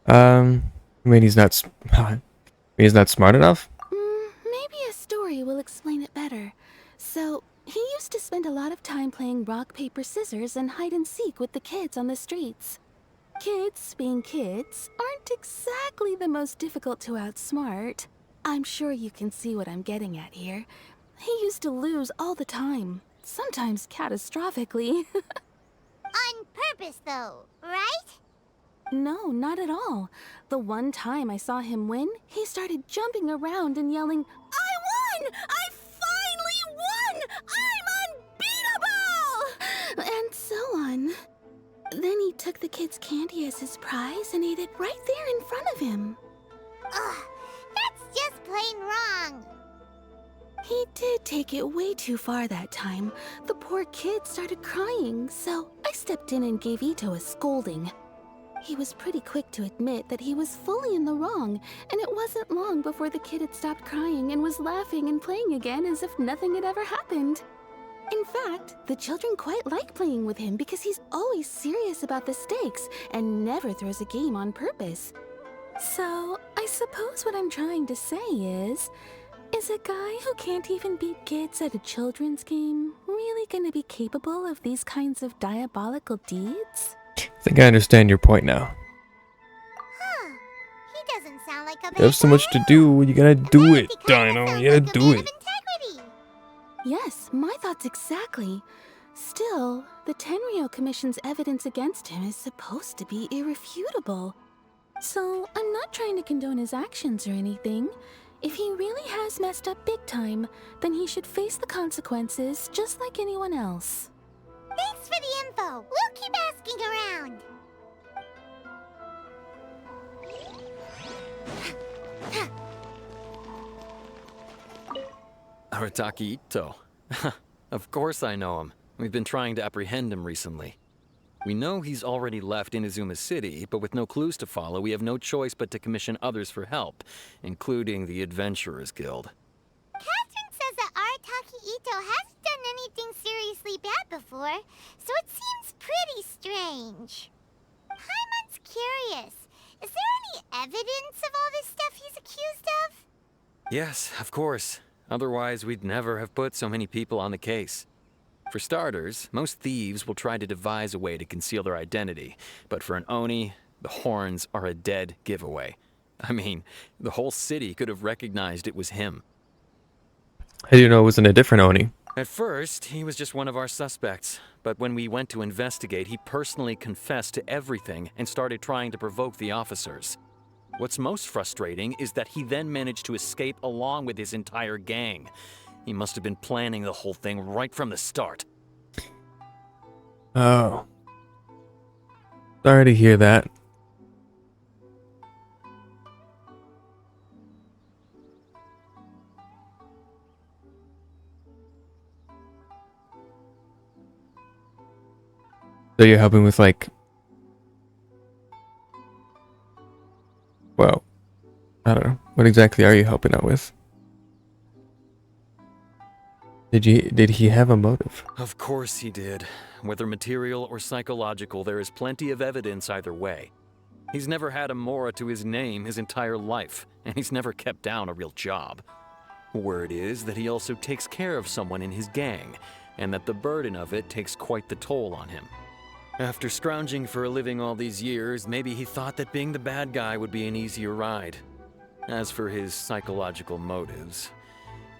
I mean, he's not smart enough?
Maybe a story will explain it better. So, he used to spend a lot of time playing rock, paper, scissors and hide and seek with the kids on the streets. Kids, being kids, aren't exactly the most difficult to outsmart. I'm sure you can see what I'm getting at here. He used to lose all the time, sometimes catastrophically.
On purpose, though, right?
No, not at all. The one time I saw him win, he started jumping around and yelling, "I won! I finally won! I'm unbeatable!" And so on. Then he took the kid's candy as his prize and ate it right there in front of him.
Ugh, that's just plain wrong.
He did take it way too far that time. The poor kid started crying, so I stepped in and gave Ito a scolding. He was pretty quick to admit that he was fully in the wrong, and it wasn't long before the kid had stopped crying and was laughing and playing again as if nothing had ever happened. In fact, the children quite like playing with him because he's always serious about the stakes and never throws a game on purpose. So, I suppose what I'm trying to say is a guy who can't even beat kids at a children's game really gonna be capable of these kinds of diabolical deeds?
I think I understand your point now.
Huh. He doesn't sound like a bad
You have so much to do, you gotta do it, Dino. You gotta do it.
Yes, my thoughts exactly. Still, the Tenryo Commission's evidence against him is supposed to be irrefutable. So, I'm not trying to condone his actions or anything. If he really has messed up big time, then he should face the consequences just like anyone else.
Thanks for the info. We'll keep asking around.
Arataki Ito. Of course I know him. We've been trying to apprehend him recently. We know he's already left Inazuma City, but with no clues to follow, we have no choice but to commission others for help, including the Adventurers Guild.
Catherine says that Arataki Ito hasn't done anything seriously bad before, so it seems pretty strange. Paimon's curious. Is there any evidence of all this stuff he's accused of?
Yes, of course. Otherwise, we'd never have put so many people on the case. For starters, most thieves will try to devise a way to conceal their identity, but for an Oni, the horns are a dead giveaway. I mean, the whole city could have recognized it was him.
How do you know it wasn't a different Oni?
At first, he was just one of our suspects, but when we went to investigate, he personally confessed to everything and started trying to provoke the officers. What's most frustrating is that he then managed to escape along with his entire gang. He must have been planning the whole thing right from the start.
Oh. Sorry to hear that. So you're helping with, like... Well, I don't know. What exactly are you helping out with? Did he have a motive?
Of course he did. Whether material or psychological, there is plenty of evidence either way. He's never had a Mora to his name his entire life, and he's never kept down a real job. Word is that he also takes care of someone in his gang, and that the burden of it takes quite the toll on him. After scrounging for a living all these years, maybe he thought that being the bad guy would be an easier ride. As for his psychological motives,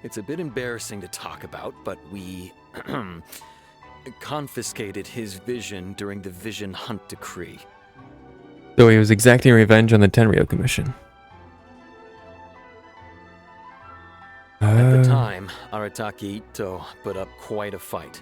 it's a bit embarrassing to talk about, but we confiscated his vision during the Vision Hunt Decree.
So he was exacting revenge on the Tenryo Commission.
At the time, Arataki Ito put up quite a fight.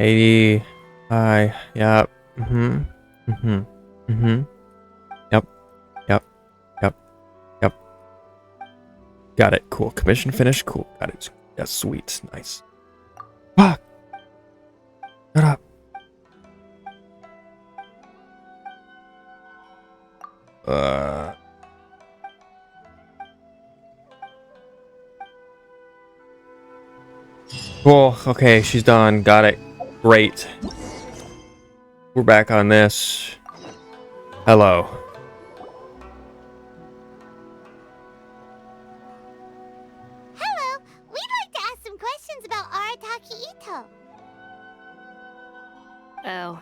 80. Hi. Yep. Yep. Yep. Yep. Yep. Got it. Cool. Commission finished. Cool. Got it. Yeah, sweet. Nice. Fuck. Shut up. Cool. Okay, she's done. Got it. Great. We're back on this. Hello.
Hello, we'd like to ask some questions about Arataki Ito.
Oh,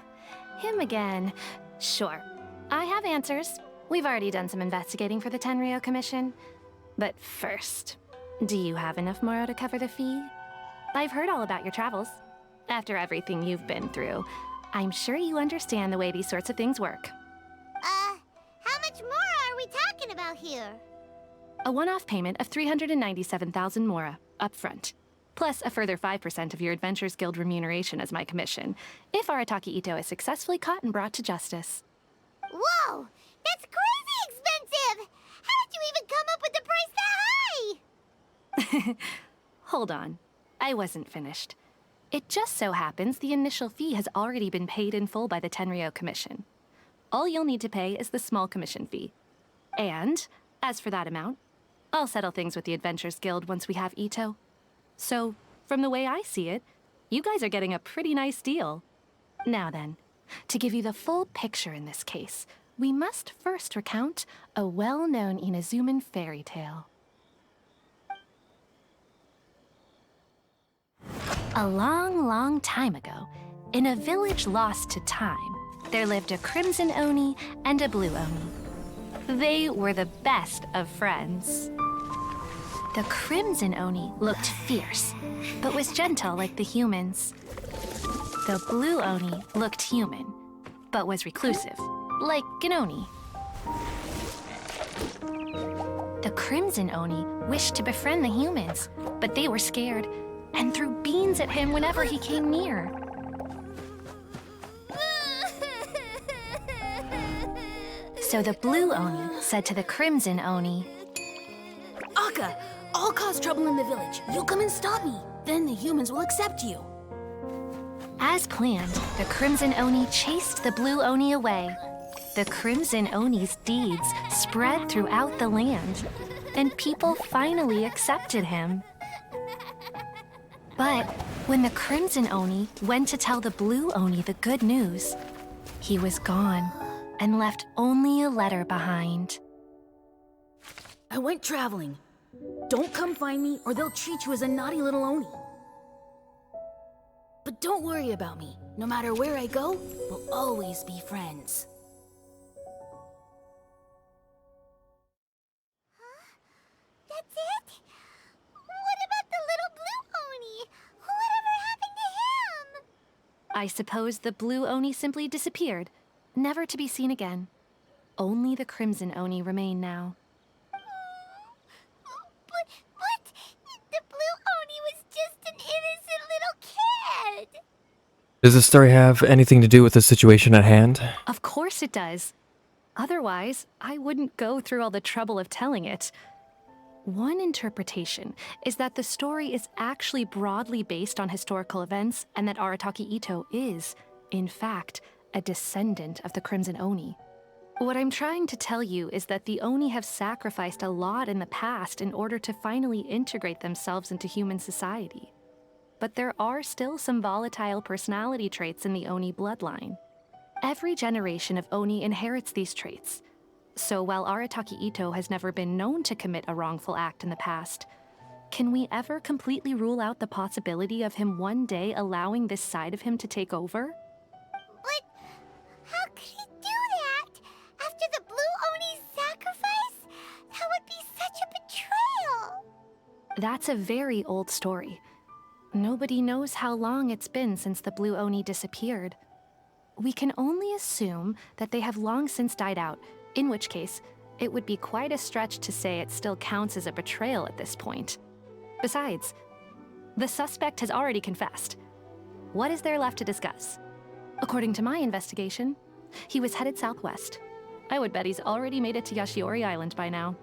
him again. Sure. I have answers. We've already done some investigating for the Tenryou Commission. But first, do you have enough Moro to cover the fee? I've heard all about your travels. After everything you've been through, I'm sure you understand the way these sorts of things work.
How much more are we talking about here?
A one-off payment of 397,000 Mora, up front. Plus a further 5% of your Adventures Guild remuneration as my commission, if Arataki Ito is successfully caught and brought to justice.
Whoa! That's crazy expensive! How did you even come up with the price that high?
Hold on. I wasn't finished. It just so happens the initial fee has already been paid in full by the Tenryou Commission. All you'll need to pay is the small commission fee. And, as for that amount, I'll settle things with the Adventures Guild once we have Ito. So, from the way I see it, you guys are getting a pretty nice deal. Now then, to give you the full picture in this case, we must first recount a well-known Inazuman fairy tale. A long, long time ago, in a village lost to time, there lived a Crimson Oni and a Blue Oni. They were the best of friends. The Crimson Oni looked fierce, but was gentle like the humans. The Blue Oni looked human, but was reclusive, like an Oni. The Crimson Oni wished to befriend the humans, but they were scared and threw beans at him whenever he came near. So the Blue Oni said to the Crimson Oni,
Akka, I'll cause trouble in the village. You come and stop me. Then the humans will accept you.
As planned, the Crimson Oni chased the Blue Oni away. The Crimson Oni's deeds spread throughout the land, and people finally accepted him. But when the Crimson Oni went to tell the Blue Oni the good news, he was gone and left only a letter behind.
I went traveling. Don't come find me or they'll treat you as a naughty little Oni. But don't worry about me. No matter where I go, we'll always be friends.
That's it? What about the little Blue Oni? Whatever happened to him?
I suppose the Blue Oni simply disappeared, never to be seen again. Only the Crimson Oni remain now.
But the Blue Oni was just an innocent little kid!
Does this story have anything to do with the situation at hand?
Of course it does. Otherwise, I wouldn't go through all the trouble of telling it. One interpretation is that the story is actually broadly based on historical events and that Arataki Ito is, in fact, a descendant of the Crimson Oni. What I'm trying to tell you is that the Oni have sacrificed a lot in the past in order to finally integrate themselves into human society. But there are still some volatile personality traits in the Oni bloodline. Every generation of Oni inherits these traits. So while Arataki Ito has never been known to commit a wrongful act in the past, can we ever completely rule out the possibility of him one day allowing this side of him to take over?
But how could he do that? After the Blue Oni's sacrifice? That would be such a betrayal!
That's a very old story. Nobody knows how long it's been since the Blue Oni disappeared. We can only assume that they have long since died out, in which case, it would be quite a stretch to say it still counts as a betrayal at this point. Besides, the suspect has already confessed. What is there left to discuss? According to my investigation, he was headed southwest. I would bet he's already made it to Yashiori Island by now.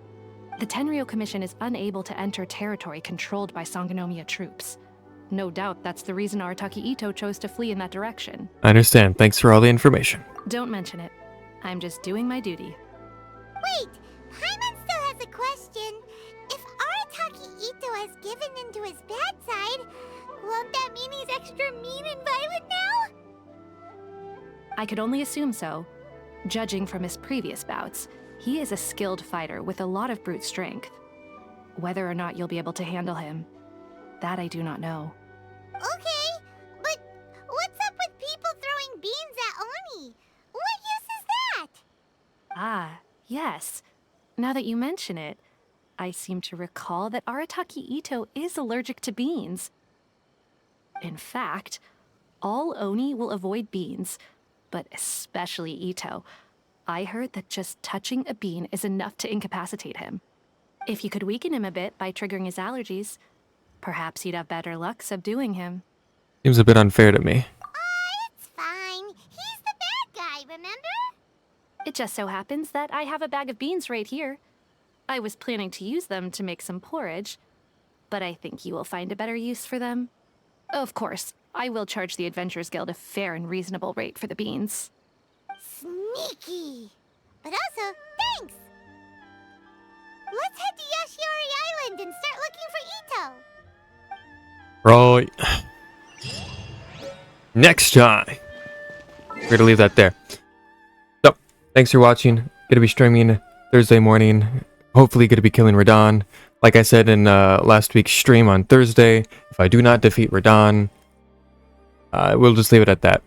The Tenryou Commission is unable to enter territory controlled by Sangonomiya troops. No doubt that's the reason Arataki Ito chose to flee in that direction.
I understand. Thanks for all the information.
Don't mention it. I'm just doing my duty.
Wait, Paimon still has a question. If Arataki Ito has given in to his bad side, won't that mean he's extra mean and violent now?
I could only assume so. Judging from his previous bouts, he is a skilled fighter with a lot of brute strength. Whether or not you'll be able to handle him, that I do not know.
Okay, but what's up with people throwing beans at Oni? What use is that?
Ah, yes. Now that you mention it, I seem to recall that Arataki Ito is allergic to beans. In fact, all Oni will avoid beans, but especially Ito. I heard that just touching a bean is enough to incapacitate him. If you could weaken him a bit by triggering his allergies, perhaps you'd have better luck subduing him.
Seems a bit unfair to me.
It's fine. He's the bad guy, remember?
It just so happens that I have a bag of beans right here. I was planning to use them to make some porridge, but I think you will find a better use for them. Of course, I will charge the Adventurers Guild a fair and reasonable rate for the beans.
Sneaky. But also, thanks. Let's head to Yashiori Island and start looking for Ito.
Right. Next time. We're gonna leave that there. So, thanks for watching. Gonna be streaming Thursday morning. Hopefully gonna be killing Radahn. Like I said in last week's stream on Thursday, if I do not defeat Radahn, we'll just leave it at that.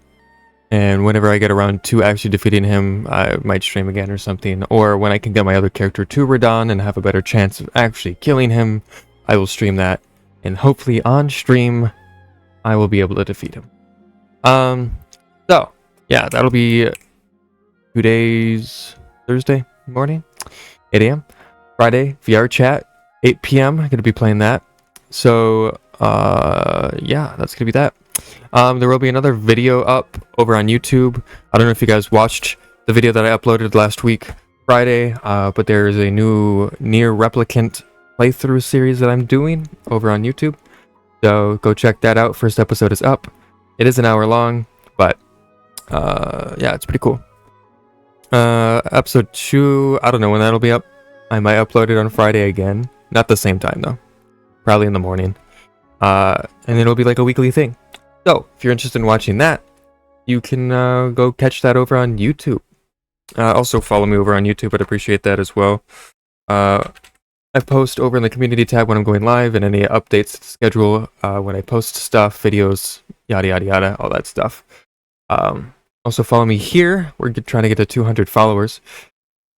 And whenever I get around to actually defeating him, I might stream again or something. Or when I can get my other character to Radahn and have a better chance of actually killing him, I will stream that. And hopefully on stream, I will be able to defeat him. So, yeah, that'll be 2 days, Thursday morning, 8 a.m. Friday, VR chat, 8 p.m. I'm going to be playing that. So, yeah, that's going to be that. There will be another video up over on YouTube. I don't know if you guys watched the video that I uploaded last week, Friday, but there is a new Nier Replicant playthrough series that I'm doing over on YouTube. So go check that out. First episode is up. It is an hour long, but yeah, it's pretty cool. Episode 2, I don't know when that'll be up. I might upload it on Friday again. Not the same time though. Probably in the morning. And it'll be like a weekly thing. So, if you're interested in watching that, you can go catch that over on YouTube. Also, follow me over on YouTube. I'd appreciate that as well. I post over in the community tab when I'm going live and any updates to the schedule when I post stuff, videos, yada, yada, yada, all that stuff. Also, follow me here. We're trying to get to 200 followers.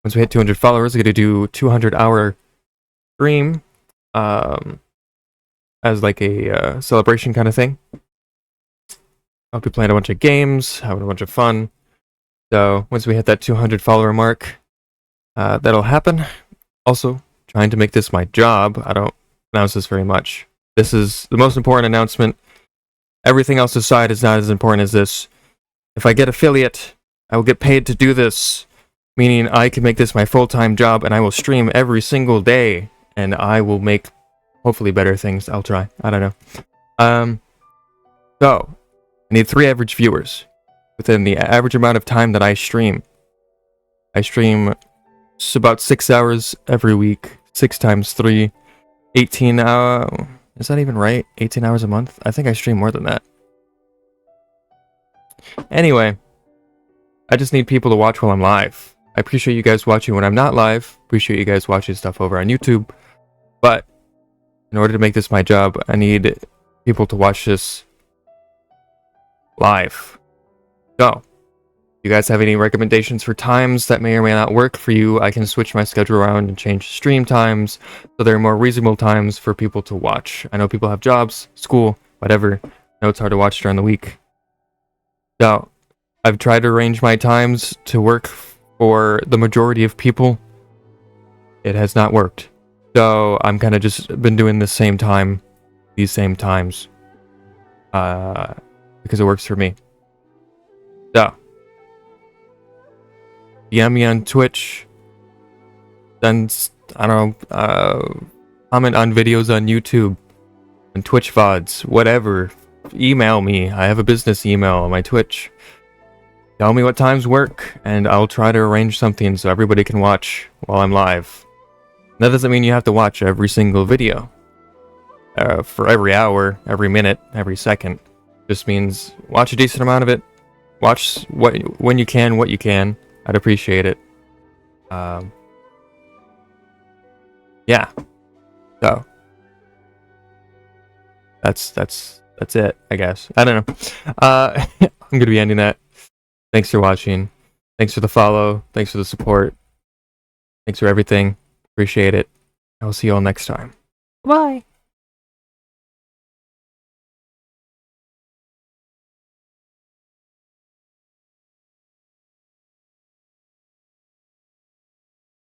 Once we hit 200 followers, we're going to do 200-hour stream as like a celebration kind of thing. I'll be playing a bunch of games, having a bunch of fun. So once we hit that 200 follower mark, that'll happen. Also, trying to make this my job. I don't announce this very much. This is the most important announcement. Everything else aside is not as important as this. If I get affiliate, I will get paid to do this, meaning I can make this my full-time job and I will stream every single day and I will make hopefully better things. I'll try. I don't know. So I need 3 average viewers within the average amount of time that I stream. I stream about 6 hours every week. 6 times 3, 18 hours. Is that even right? 18 hours a month? I think I stream more than that. Anyway, I just need people to watch while I'm live. I appreciate you guys watching when I'm not live. Appreciate you guys watching stuff over on YouTube. But in order to make this my job, I need people to watch this live. So, if you guys have any recommendations for times that may or may not work for you, I can switch my schedule around and change stream times so there are more reasonable times for people to watch. I know people have jobs, school, whatever. I know it's hard to watch during the week. So, I've tried to arrange my times to work for the majority of people. It has not worked. So, I'm kind of just been doing the same time, these same times. because it works for me. So, DM me on Twitch. Then, I don't know, comment on videos on YouTube, and Twitch VODs, whatever. Email me. I have a business email on my Twitch. Tell me what times work, and I'll try to arrange something so everybody can watch while I'm live. That doesn't mean you have to watch every single video. For every hour, every minute, every second. Just means watch a decent amount of it. Watch when you can, what you can. I'd appreciate it. Yeah. So that's it, I guess. I don't know. I'm gonna be ending that. Thanks for watching. Thanks for the follow. Thanks for the support. Thanks for everything. Appreciate it. I'll see you all next time. Bye.